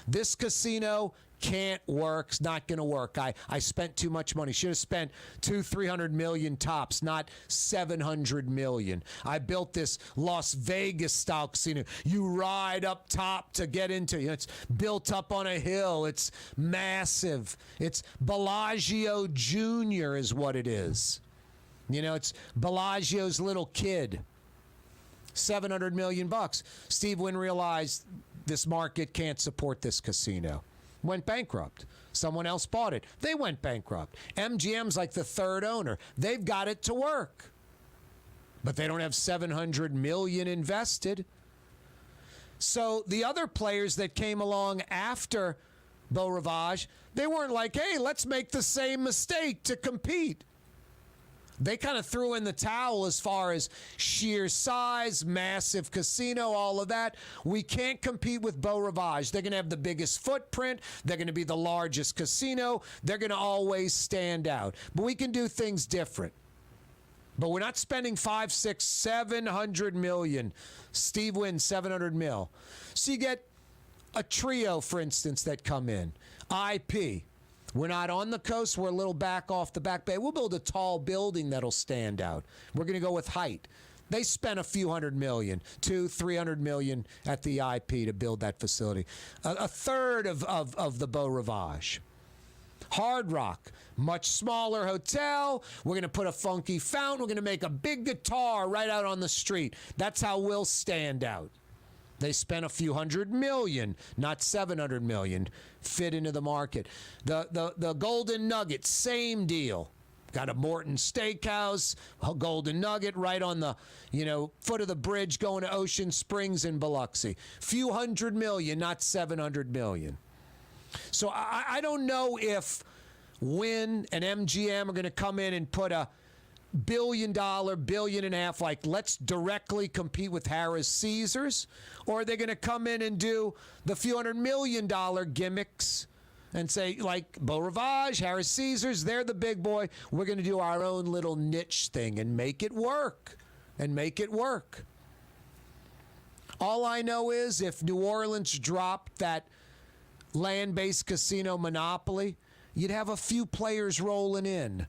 this casino can't work. It's not going to work. I spent too much money. Should have spent $200-300 million tops, not $700 million. I built this Las Vegas style casino. You ride up top to get into. It's built up on a hill. It's massive. It's Bellagio Jr. is what it is. It's Bellagio's little kid. $700 million. Steve Wynn realized this market can't support this casino. Went bankrupt. Someone else bought it. They went bankrupt. MGM's like the third owner. They've got it to work. But they don't have $700 million invested. So the other players that came along after Beau Rivage, they weren't like, hey, let's make the same mistake to compete. They kind of threw in the towel as far as sheer size, massive casino, all of that. We can't compete with Beau Rivage. They're going to have the biggest footprint. They're going to be the largest casino. They're going to always stand out. But we can do things different. But we're not spending $500, $600, $700 million. Steve Wynn, $700 million. So you get a trio, for instance, that come in. IP. We're not on the coast. We're a little back off the back bay. We'll build a tall building that'll stand out. We're going to go with height. They spent a few $100 million, $200-300 million at the IP to build that facility. A third of the Beau Rivage. Hard Rock, much smaller hotel. We're going to put a funky fountain. We're going to make a big guitar right out on the street. That's how we'll stand out. They spent a few $100 million, not $700 million, fit into the market. The Golden Nugget, same deal. Got a Morton Steakhouse, a Golden Nugget right on the, foot of the bridge going to Ocean Springs in Biloxi. Few $100 million, not $700 million. So I don't know if Wynn and MGM are going to come in and put a $1 billion, $1.5 billion, like let's directly compete with Harris Caesars, or are they going to come in and do the few $100 million gimmicks and say, like, Beau Rivage, Harris Caesars, they're the big boy. We're going to do our own little niche thing and make it work. All I know is if New Orleans dropped that land-based casino monopoly, you'd have a few players rolling in.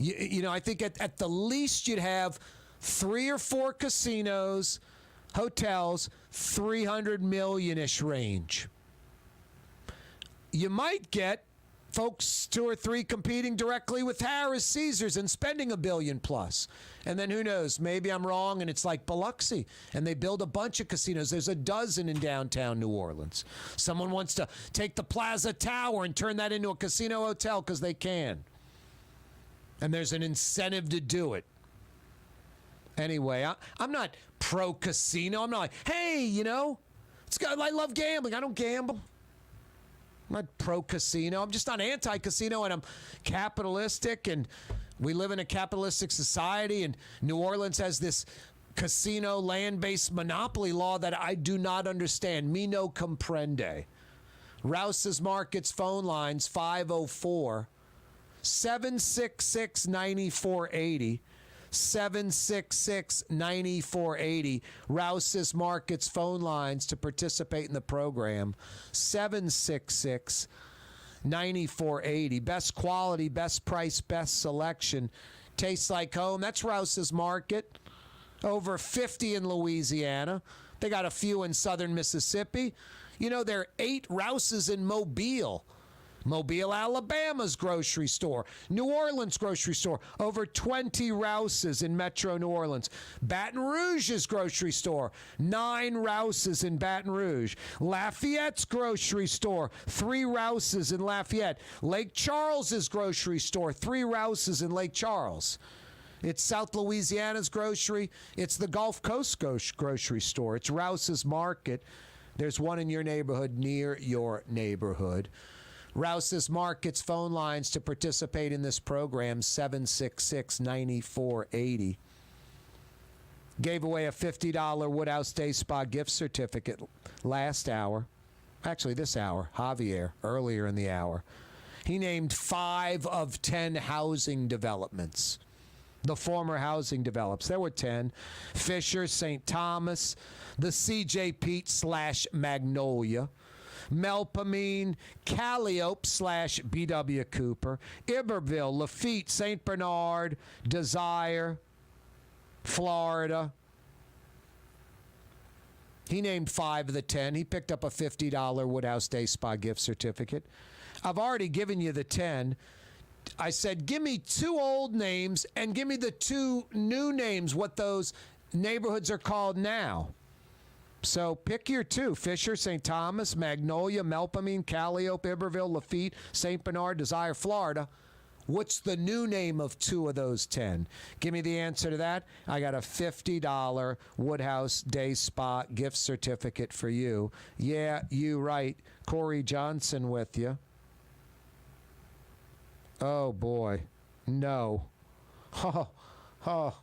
I think at the least you'd have 3 or 4 casinos, hotels, $300 million-ish range. You might get folks 2 or 3 competing directly with Harris Caesars and spending $1 billion plus. And then who knows, maybe I'm wrong and it's like Biloxi and they build a bunch of casinos. There's a dozen in downtown New Orleans. Someone wants to take the Plaza Tower and turn that into a casino hotel because they can. And there's an incentive to do it. Anyway, I'm not pro-casino. I'm not like, hey, I love gambling. I don't gamble. I'm not pro-casino. I'm just not anti-casino, and I'm capitalistic, and we live in a capitalistic society, and New Orleans has this casino land-based monopoly law that I do not understand. Me no comprende. Rouse's Markets phone lines 504-766-9480. 766-9480. Rouse's Markets phone lines to participate in the program. 766-9480. Best quality, best price, best selection. Tastes like home. That's Rouse's Market. Over 50 in Louisiana. They got a few in southern Mississippi. There are 8 Rouse's in Mobile. Mobile, Alabama's grocery store. New Orleans grocery store. Over 20 Rouse's in Metro New Orleans. Baton Rouge's grocery store. 9 Rouse's in Baton Rouge. Lafayette's grocery store. 3 Rouse's in Lafayette. Lake Charles's grocery store. 3 Rouse's in Lake Charles. It's South Louisiana's grocery. It's the Gulf Coast grocery store. It's Rouse's Market. There's one in your neighborhood, near your neighborhood. Rouse's Markets phone lines to participate in this program, 766-9480. Gave away a $50 Woodhouse Day Spa gift certificate last hour. Actually, this hour. Javier, earlier in the hour. He named 5 of 10 housing developments. The former housing develops. There were 10. Fisher, St. Thomas, the C.J. Pete / Magnolia, Melpomene, Calliope / B.W. Cooper, Iberville, Lafitte, St. Bernard, Desire, Florida. He named 5 of the 10. He picked up a $50 Woodhouse Day Spa gift certificate. I've already given you the 10. I said, give me 2 old names and give me the 2 new names, what those neighborhoods are called now. So pick your 2. Fisher, St. Thomas, Magnolia, Melpomene, Calliope, Iberville, Lafitte, St. Bernard, Desire, Florida. What's the new name of 2 of those 10? Give me the answer to that. I got a $50 Woodhouse Day Spa gift certificate for you. Yeah, you right. Corey Johnson with you. Oh, boy. No. Oh,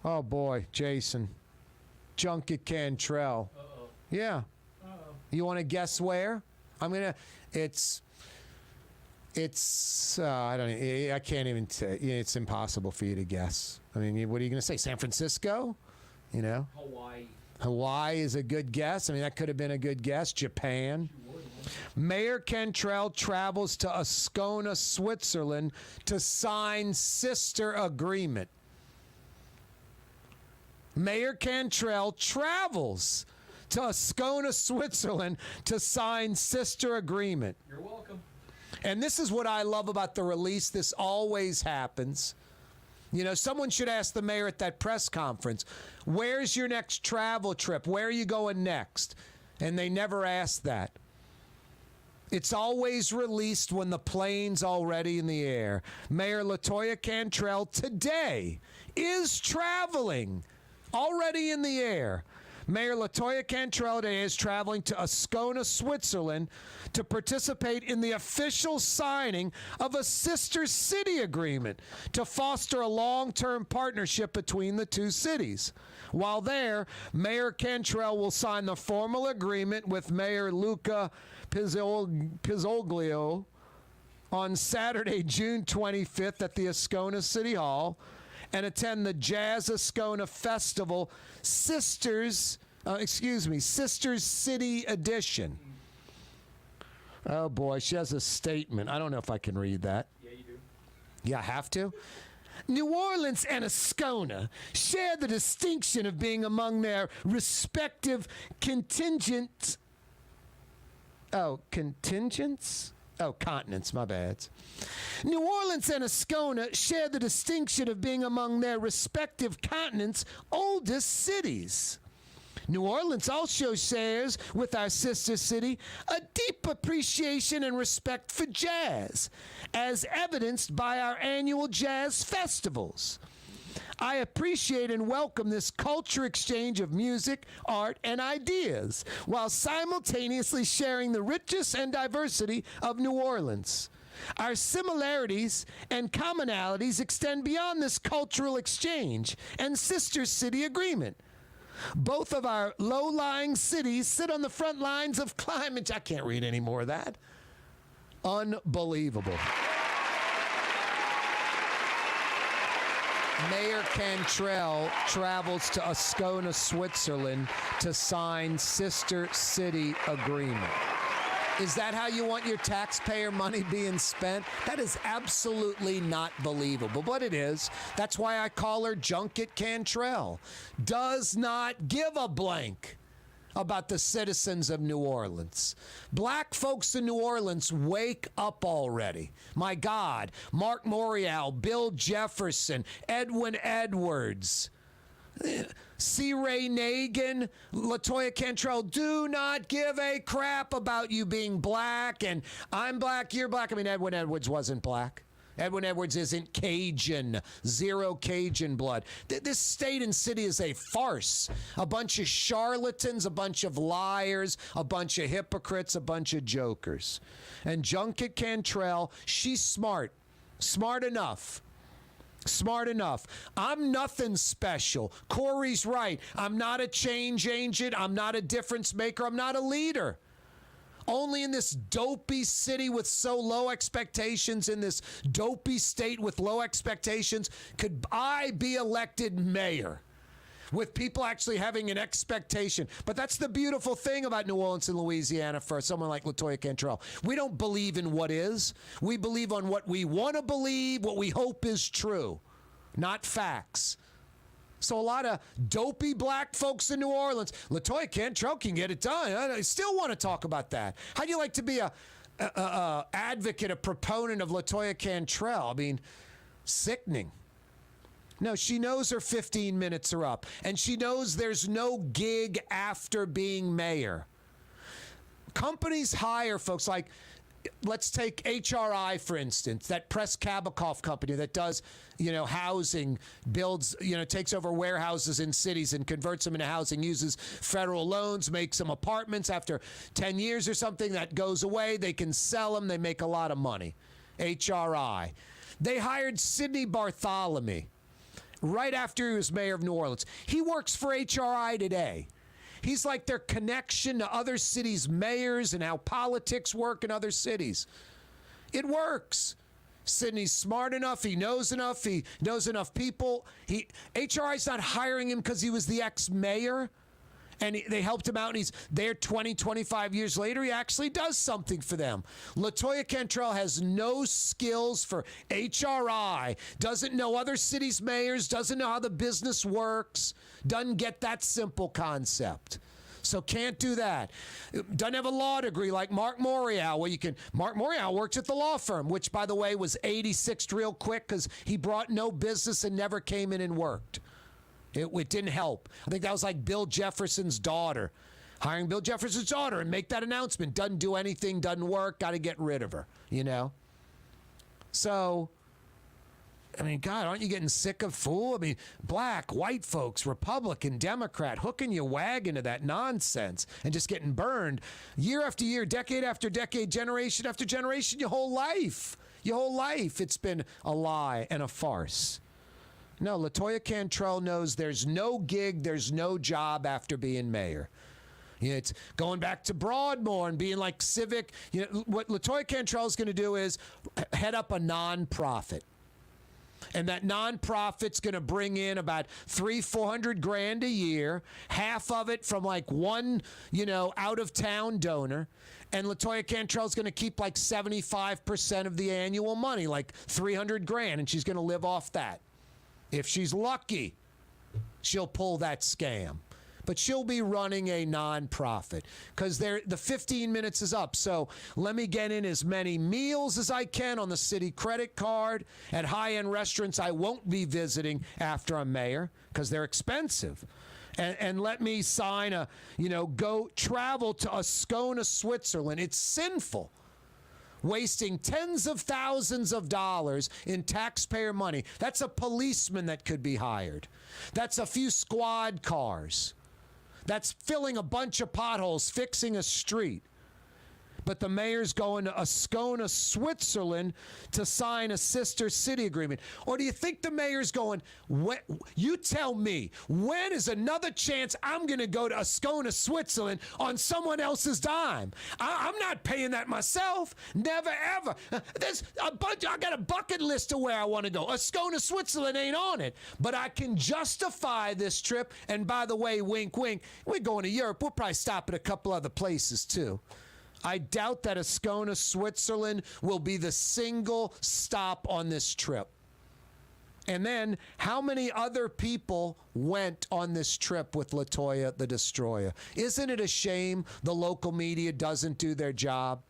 boy, Jason. Junket Cantrelle. Uh-oh. Yeah. Uh-oh. You want to guess where? It's I can't even say. It's impossible for you to guess. I mean, what are you going to say? San Francisco? Hawaii is a good guess. I mean, that could have been a good guess. Japan. Mayor Cantrelle travels to Ascona, Switzerland to sign sister agreement. Mayor Cantrelle travels to Ascona, Switzerland to sign sister agreement. You're welcome. And this is what I love about the release. This always happens. Someone should ask the mayor at that press conference, where's your next travel trip? Where are you going next? And they never ask that. It's always released when the plane's already in the air. Mayor LaToya Cantrelle today is traveling, already in the air. Mayor LaToya Cantrelle today is traveling to Ascona, Switzerland to participate in the official signing of a sister city agreement to foster a long-term partnership between the two cities. While there, Mayor Cantrelle will sign the formal agreement with Mayor Luca Pizzoglio on Saturday, June 25th at the Ascona City Hall and attend the Jazz Ascona Festival Sisters City Edition. Oh boy, she has a statement. I don't know if I can read that. Yeah, you do. Yeah, I have to? New Orleans and Ascona share the distinction of being among their respective contingents. Continents, my bad. New Orleans and Ascona share the distinction of being among their respective continents' oldest cities. New Orleans also shares with our sister city a deep appreciation and respect for jazz, as evidenced by our annual jazz festivals. I appreciate and welcome this culture exchange of music, art, and ideas, while simultaneously sharing the richness and diversity of New Orleans. Our similarities and commonalities extend beyond this cultural exchange and sister city agreement. Both of our low-lying cities sit on the front lines of climate. I can't read any more of that. Unbelievable. Mayor Cantrelle travels to Ascona, Switzerland to sign sister city agreement. Is that how you want your taxpayer money being spent? That is absolutely not believable, but it is. That's why I call her Junket Cantrelle. Does not give a blank about the citizens of New Orleans. Black folks in New Orleans, wake up already. My God, Mark Morial, Bill Jefferson, Edwin Edwards, C. Ray Nagin, LaToya Cantrelle do not give a crap about you being black, and I'm black, you're black. I mean, Edwin Edwards wasn't black. Edwin Edwards isn't Cajun. Zero Cajun blood. This state and city is a farce. A bunch of charlatans, a bunch of liars, a bunch of hypocrites, a bunch of jokers. And Junket Cantrelle, she's smart. Smart enough. Smart enough. I'm nothing special. Corey's right. I'm not a change agent. I'm not a difference maker. I'm not a leader. Only in this dopey city with so low expectations, in this dopey state with low expectations, could I be elected mayor with people actually having an expectation. But that's the beautiful thing about New Orleans and Louisiana for someone like LaToya Cantrelle. We don't believe in what is. We believe on what we want to believe, what we hope is true, not facts. So a lot of dopey black folks in New Orleans, LaToya Cantrelle can get it done. I still want to talk about that. How do you like to be a advocate, a proponent of LaToya Cantrelle? I mean, sickening. No, she knows her 15 minutes are up, and she knows there's no gig after being mayor. Companies hire folks like, let's take HRI, for instance, that Press Kabikoff company that does, housing, builds, takes over warehouses in cities and converts them into housing, uses federal loans, makes them apartments. After 10 years or something, that goes away. They can sell them. They make a lot of money. HRI. They hired Sidney Bartholomew right after he was mayor of New Orleans. He works for HRI today. He's like their connection to other cities' mayors and how politics work in other cities. It works. Sidney's smart enough. He knows enough people. HRI's not hiring him because he was the ex-mayor and they helped him out, and he's there 20, 25 years later. He actually does something for them. LaToya Cantrelle has no skills for HRI, doesn't know other cities' mayors, doesn't know how the business works, doesn't get that simple concept. So can't do that. Doesn't have a law degree like Mark Morial, Mark Morial works at the law firm, which, by the way, was 86th real quick because he brought no business and never came in and worked. It didn't help. I think that was like Bill Jefferson's daughter. Hiring Bill Jefferson's daughter and make that announcement. Doesn't do anything, doesn't work, got to get rid of her, you know? So, I mean, God, aren't you getting sick of fool? I mean, black, white folks, Republican, Democrat, hooking your wagon to that nonsense and just getting burned year after year, decade after decade, generation after generation, your whole life. Your whole life, it's been a lie and a farce. No, LaToya Cantrelle knows there's no gig, there's no job after being mayor. You know, it's going back to Broadmoor and being like civic. You know, what LaToya Cantrelle is going to do is head up a nonprofit. And that nonprofit's going to bring in about $300-400 grand a year, half of it from like one, you know, out-of-town donor. And LaToya Cantrell's going to keep like 75% of the annual money, like $300 grand, and she's going to live off that. If she's lucky, she'll pull that scam. But she'll be running a nonprofit because the 15 minutes is up. So let me get in as many meals as I can on the city credit card at high-end restaurants I won't be visiting after I'm mayor because they're expensive. And let me sign go travel to Ascona, Switzerland. It's sinful. Wasting tens of thousands of dollars in taxpayer money. That's a policeman that could be hired. That's a few squad cars. That's filling a bunch of potholes, fixing a street. But the mayor's going to Ascona, Switzerland to sign a sister city agreement. Or do you think the mayor's going, you tell me, when is another chance I'm going to go to Ascona, Switzerland on someone else's dime? I'm not paying that myself. Never, ever. There's a bunch. I got a bucket list of where I want to go. Ascona, Switzerland ain't on it. But I can justify this trip. And by the way, wink, wink, we're going to Europe. We'll probably stop at a couple other places, too. I doubt that Ascona, Switzerland will be the single stop on this trip. And then, how many other people went on this trip with LaToya the Destroyer? Isn't it a shame the local media doesn't do their job?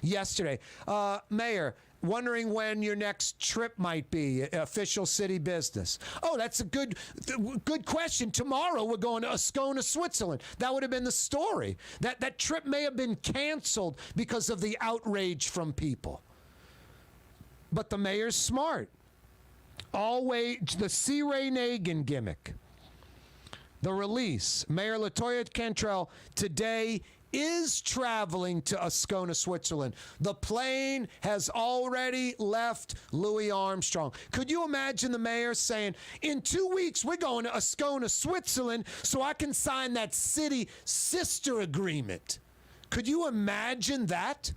Yesterday, Mayor, wondering when your next trip might be, official city business. Oh, that's a good question. Tomorrow we're going to Ascona, Switzerland. That would have been the story. That trip may have been canceled because of the outrage from people. But the mayor's smart. Always the C. Ray Nagin gimmick. The release. Mayor LaToya Cantrelle today is traveling to Ascona, Switzerland. The plane has already left Louis Armstrong. Could you imagine the mayor saying, in 2 weeks, we're going to Ascona, Switzerland, so I can sign that city sister agreement? Could you imagine that?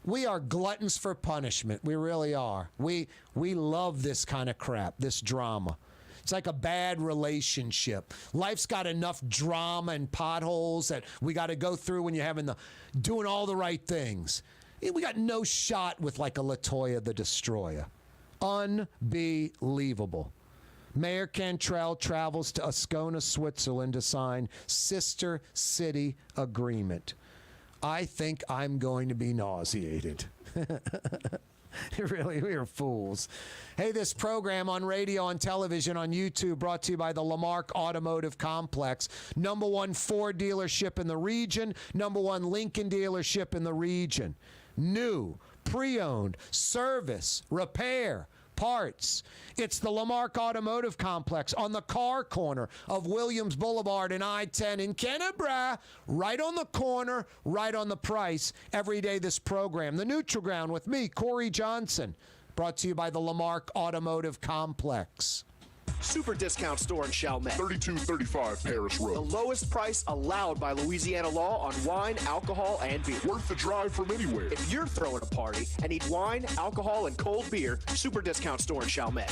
We are gluttons for punishment. We really are. We love this kind of crap, this drama. It's like a bad relationship. Life's got enough drama and potholes that we got to go through when you're doing all the right things. We got no shot with like a LaToya the Destroyer. Unbelievable. Mayor Cantrelle travels to Ascona, Switzerland to sign sister city agreement. I think I'm going to be nauseated. Really, we are fools. Hey, this program on radio, on television, on YouTube, brought to you by the Lamarck Automotive Complex. #1 Ford dealership in the region, #1 Lincoln dealership in the region. New, pre-owned, service, repair, parts. It's the Lamarck Automotive Complex on the car corner of Williams Boulevard and I-10 in Kennebra. Right on the corner, right on the price. Every day this program, The Neutral Ground with me, Corey Johnson. Brought to you by the Lamarck Automotive Complex. Super discount store in Chalmette. 3235 Paris Road. The lowest price allowed by Louisiana law on wine, alcohol, and beer. Worth the drive from anywhere. If you're throwing a party and need wine, alcohol, and cold beer, super discount store in Chalmette.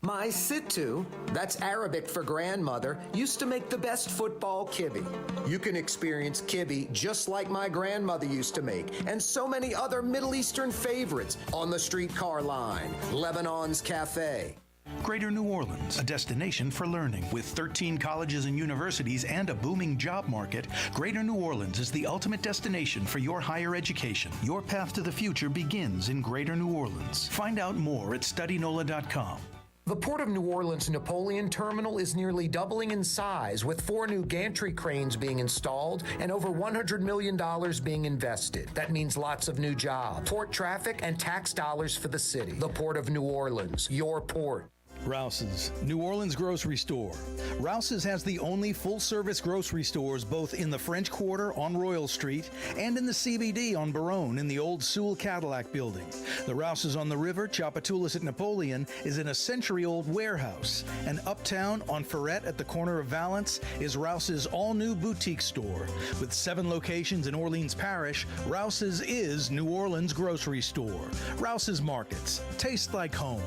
My Sittu, that's Arabic for grandmother, used to make the best football kibbe. You can experience kibbe just like my grandmother used to make, and so many other Middle Eastern favorites on the streetcar line, Lebanon's Cafe. Greater New Orleans, a destination for learning. With 13 colleges and universities and a booming job market, Greater New Orleans is the ultimate destination for your higher education. Your path to the future begins in Greater New Orleans. Find out more at studynola.com. The Port of New Orleans Napoleon Terminal is nearly doubling in size, with 4 new gantry cranes being installed and over $100 million being invested. That means lots of new jobs, port traffic, and tax dollars for the city. The Port of New Orleans, your port. Rouse's, New Orleans grocery store. Rouse's has the only full-service grocery stores both in the French Quarter on Royal Street and in the CBD on Baronne in the old Sewell Cadillac building. The Rouse's on the river, Tchoupitoulas at Napoleon, is in a century-old warehouse. And uptown on Ferret at the corner of Valence is Rouse's all-new boutique store. With 7 locations in Orleans Parish, Rouse's is New Orleans grocery store. Rouse's Markets. Taste like home.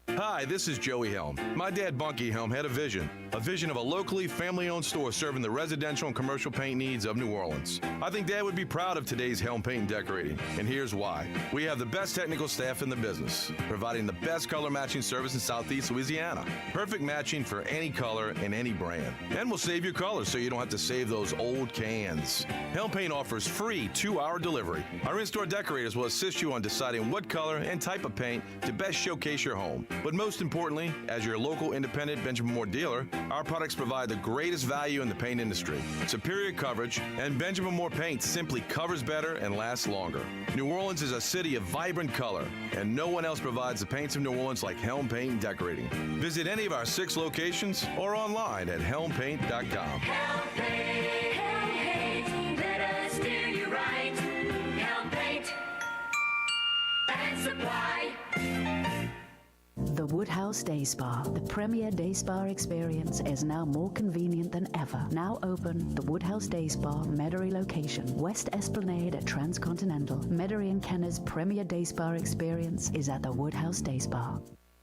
Hi, this is Joey Helm. My dad, Bunky Helm, had a vision of a locally family-owned store serving the residential and commercial paint needs of New Orleans. I think Dad would be proud of today's Helm Paint and Decorating, and here's why. We have the best technical staff in the business, providing the best color matching service in Southeast Louisiana. Perfect matching for any color and any brand. And we'll save your colors so you don't have to save those old cans. Helm Paint offers free 2-hour delivery. Our in-store decorators will assist you on deciding what color and type of paint to best showcase your home. But most importantly, as your local independent Benjamin Moore dealer, our products provide the greatest value in the paint industry. Superior coverage, and Benjamin Moore paint simply covers better and lasts longer. New Orleans is a city of vibrant color, and no one else provides the paints of New Orleans like Helm Paint and Decorating. Visit any of our 6 locations or online at helmpaint.com. Helm Paint, let us steer you right. Helm Paint and Supply. The Woodhouse Day Spa, the premier day spa experience, is now more convenient than ever. Now open, the Woodhouse Day Spa, Metairie location, West Esplanade at Transcontinental. Metairie and Kenner's premier day spa experience is at the Woodhouse Day Spa.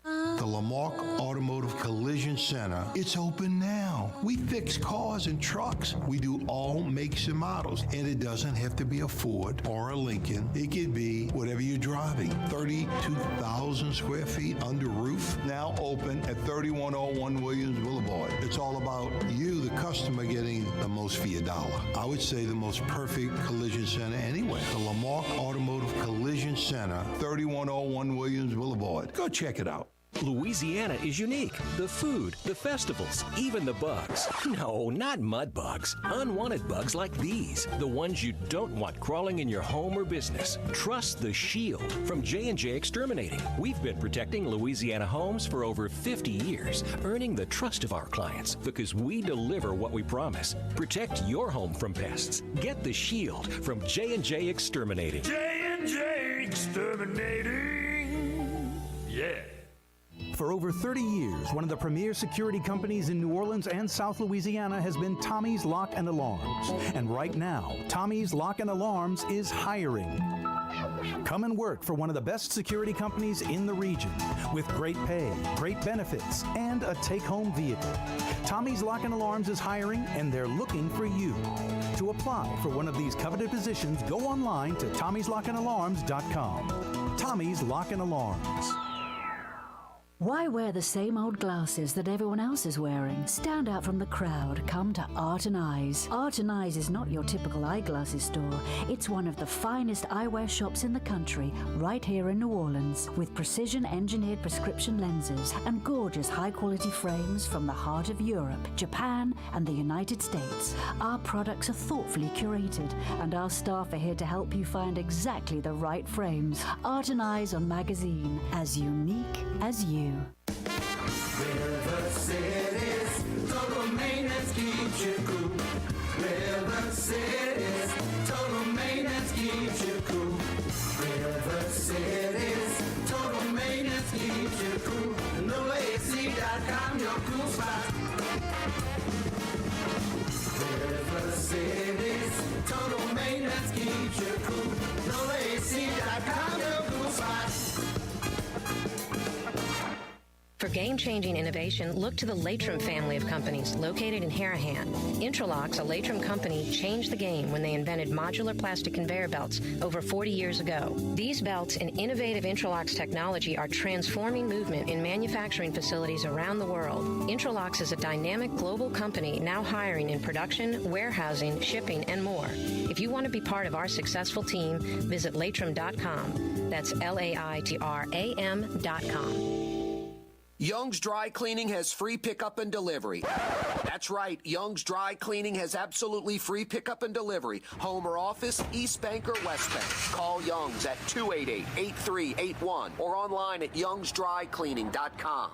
The Lamarck Automotive Collision Center, it's open now. We fix cars and trucks. We do all makes and models. And it doesn't have to be a Ford or a Lincoln. It could be whatever you're driving. 32,000 square feet under roof. Now open at 3101 Williams Boulevard. It's all about you, the customer, getting the most for your dollar. I would say the most perfect collision center anywhere. The Lamarck Automotive Collision Center, 3101 Williams Boulevard. Go check it out. Louisiana is unique. The food, the festivals, even the bugs. No, not mud bugs. Unwanted bugs like these. The ones you don't want crawling in your home or business. Trust the Shield from J&J Exterminating. We've been protecting Louisiana homes for over 50 years, earning the trust of our clients because we deliver what we promise. Protect your home from pests. Get the Shield from J&J Exterminating. J&J Exterminating. Yeah. For over 30 years, one of the premier security companies in New Orleans and South Louisiana has been Tommy's Lock and Alarms. And right now, Tommy's Lock and Alarms is hiring. Come and work for one of the best security companies in the region with great pay, great benefits, and a take-home vehicle. Tommy's Lock and Alarms is hiring, and they're looking for you. To apply for one of these coveted positions, go online to tommyslockandalarms.com. Tommy's Lock and Alarms. Why wear the same old glasses that everyone else is wearing? Stand out from the crowd. Come to Art and Eyes. Art and Eyes is not your typical eyeglasses store. It's one of the finest eyewear shops in the country, right here in New Orleans, with precision-engineered prescription lenses and gorgeous high-quality frames from the heart of Europe, Japan, and the United States. Our products are thoughtfully curated, and our staff are here to help you find exactly the right frames. Art and Eyes on Magazine, as unique as you. River City's total maintenance keeps you cool. River City's total maintenance keeps you cool. River City's total maintenance keeps you cool. NoAC.com, your cool spot. River City's total maintenance keeps you cool. NoAC.com, your cool spot. For game-changing innovation, look to the Latrim family of companies located in Harahan. Intralox, a Latrim company, changed the game when they invented modular plastic conveyor belts over 40 years ago. These belts and innovative Intralox technology are transforming movement in manufacturing facilities around the world. Intralox is a dynamic global company now hiring in production, warehousing, shipping, and more. If you want to be part of our successful team, visit Latrim.com. That's LAITRAM.com. Young's Dry Cleaning has free pickup and delivery. That's right, Young's Dry Cleaning has absolutely free pickup and delivery. Home or office, East Bank or West Bank. Call Young's at 288-8381 or online at youngsdrycleaning.com.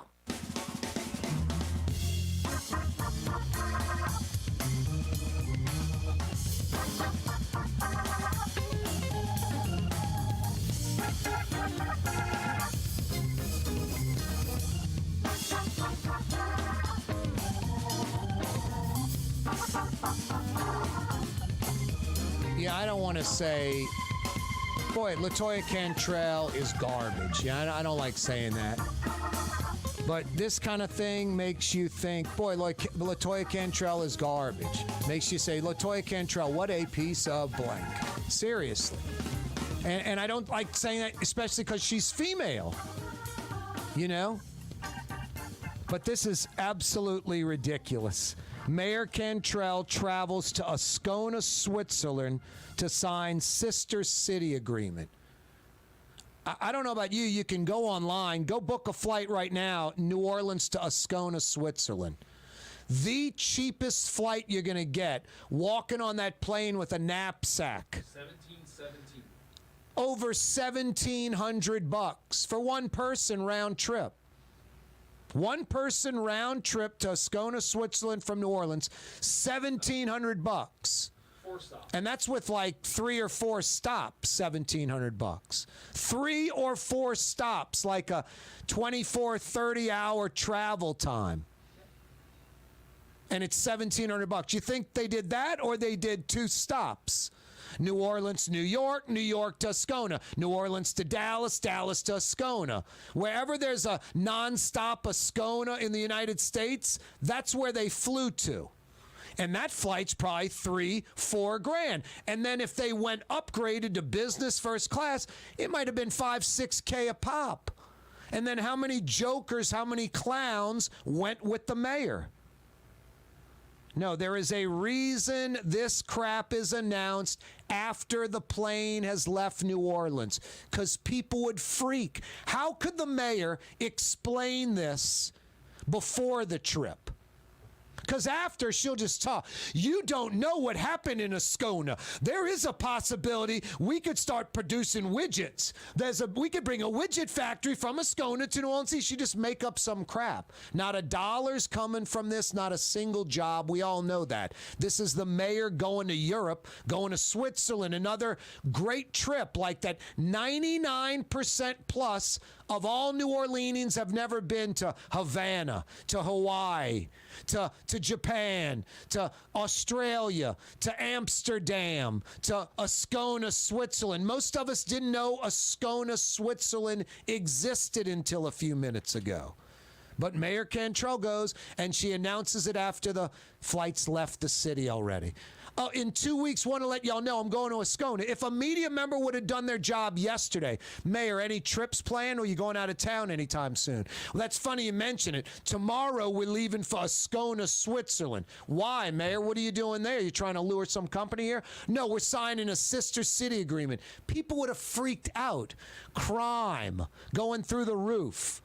Yeah, I don't want to say, boy, LaToya Cantrelle is garbage. Yeah, I don't like saying that. But this kind of thing makes you think, boy, LaToya Cantrelle is garbage. Makes you say, LaToya Cantrelle, what a piece of blank. Seriously. And I don't like saying that, especially because she's female. You know? But this is absolutely ridiculous. Mayor Cantrelle travels to Ascona, Switzerland to sign Sister City Agreement. I don't know about you. You can go online, go book a flight right now, New Orleans to Ascona, Switzerland. The cheapest flight you're going to get, walking on that plane with a knapsack. $1,717. Over $1,700 for one person round trip. One person round trip to Ascona, Switzerland from New Orleans, $1,700. 4 stops. And that's with like 3 or 4 stops, $1,700. 3 or 4 stops, like a 24, 30-hour travel time. And it's $1,700. You think they did that or they did 2 stops? New Orleans, New York, New York to Ascona, New Orleans to Dallas, Dallas to Ascona. Wherever there's a nonstop Ascona in the United States, that's where they flew to. And that flight's probably $3-4 grand. And then if they went upgraded to business first class, it might have been $5-6K a pop. And then how many jokers, how many clowns went with the mayor? No, there is a reason this crap is announced after the plane has left New Orleans, because people would freak. How could the mayor explain this before the trip? Because after, she'll just talk. You don't know what happened in Ascona. There is a possibility we could start producing widgets. We could bring a widget factory from Ascona to New Orleans. She just make up some crap. Not a dollar's coming from this, not a single job. We all know that. This is the mayor going to Europe, going to Switzerland, another great trip like that. 99% plus of all New Orleanians have never been to Havana, to Hawaii, to Japan, to Australia, to Amsterdam, to Ascona, Switzerland. Most of us didn't know Ascona, Switzerland existed until a few minutes ago. But Mayor Cantrelle goes, and she announces it after the flights left the city already. In 2 weeks, want to let y'all know I'm going to Ascona. If a media member would have done their job yesterday, Mayor, any trips planned, or you going out of town anytime soon? Well, that's funny you mention it. Tomorrow, we're leaving for Ascona, Switzerland. Why, Mayor? What are you doing there? You trying to lure some company here? No, we're signing a sister city agreement. People would have freaked out. Crime going through the roof.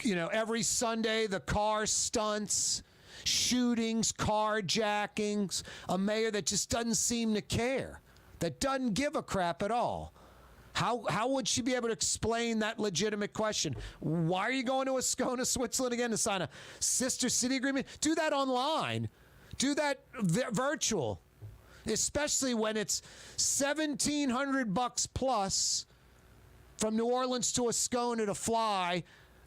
Every Sunday, the car stunts, shootings, carjackings, a mayor that just doesn't seem to care, that doesn't give a crap at all. How would she be able to explain that legitimate question? Why are you going to Ascona, Switzerland again to sign a sister city agreement? Do that online. Do that virtual, especially when it's $1,700 plus from New Orleans to Ascona to fly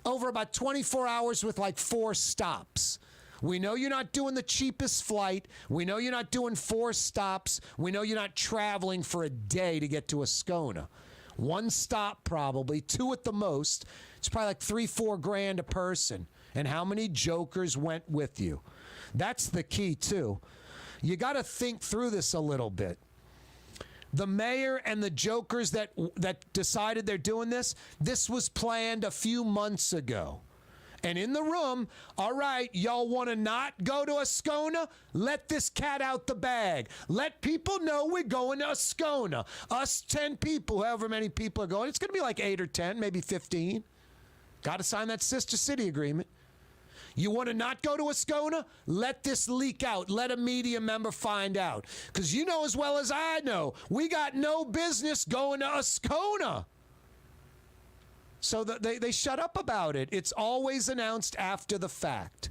over about 24 hours with like 4 stops. We know you're not doing the cheapest flight. We know you're not doing 4 stops. We know you're not traveling for a day to get to Ascona. 1 stop probably, 2 at the most. It's probably like $3-4 grand a person. And how many jokers went with you? That's the key too. You got to think through this a little bit. The mayor and the jokers that decided they're doing this was planned a few months ago. And in the room, all right, y'all want to not go to Ascona? Let this cat out the bag. Let people know we're going to Ascona. Us 10 people, however many people are going. It's going to be like 8 or 10, maybe 15. Got to sign that sister city agreement. You want to not go to Ascona? Let this leak out. Let a media member find out. Because you know as well as I know, we got no business going to Ascona. So they shut up about it. It's always announced after the fact.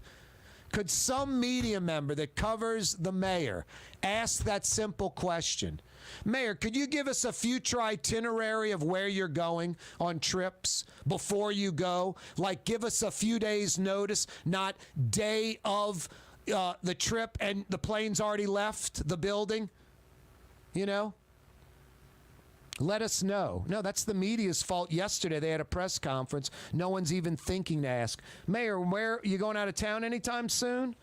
Could some media member that covers the mayor ask that simple question? Mayor, could you give us a future itinerary of where you're going on trips before you go? Like, give us a few days' notice, not day of the trip and the plane's already left the building? You know? Let us know. No, that's the media's fault. Yesterday they had a press conference. No one's even thinking to ask. Mayor, where you going out of town anytime soon?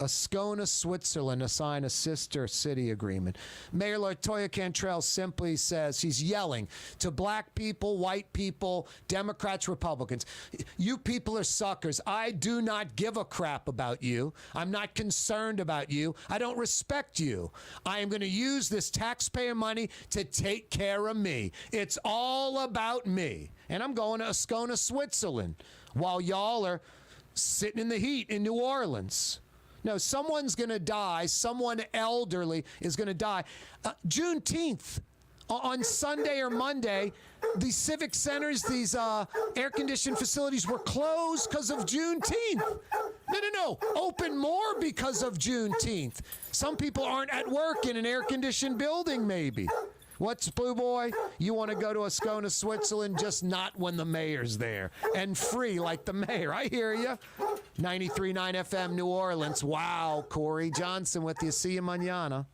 Ascona, Switzerland, to sign a sister city agreement. Mayor LaToya Cantrelle simply says, he's yelling to black people, white people, Democrats, Republicans. You people are suckers. I do not give a crap about you. I'm not concerned about you. I don't respect you. I am going to use this taxpayer money to take care of me. It's all about me. And I'm going to Ascona, Switzerland, while y'all are sitting in the heat in New Orleans. No, someone's going to die. Someone elderly is going to die. Juneteenth, on Sunday or Monday, these civic centers, these air-conditioned facilities were closed because of Juneteenth. No. Open more because of Juneteenth. Some people aren't at work in an air-conditioned building, maybe. What's Blue Boy? You want to go to Ascona, Switzerland, just not when the mayor's there. And free like the mayor. I hear you. 93.9 FM, New Orleans. Wow, Corey Johnson with you. See you mañana.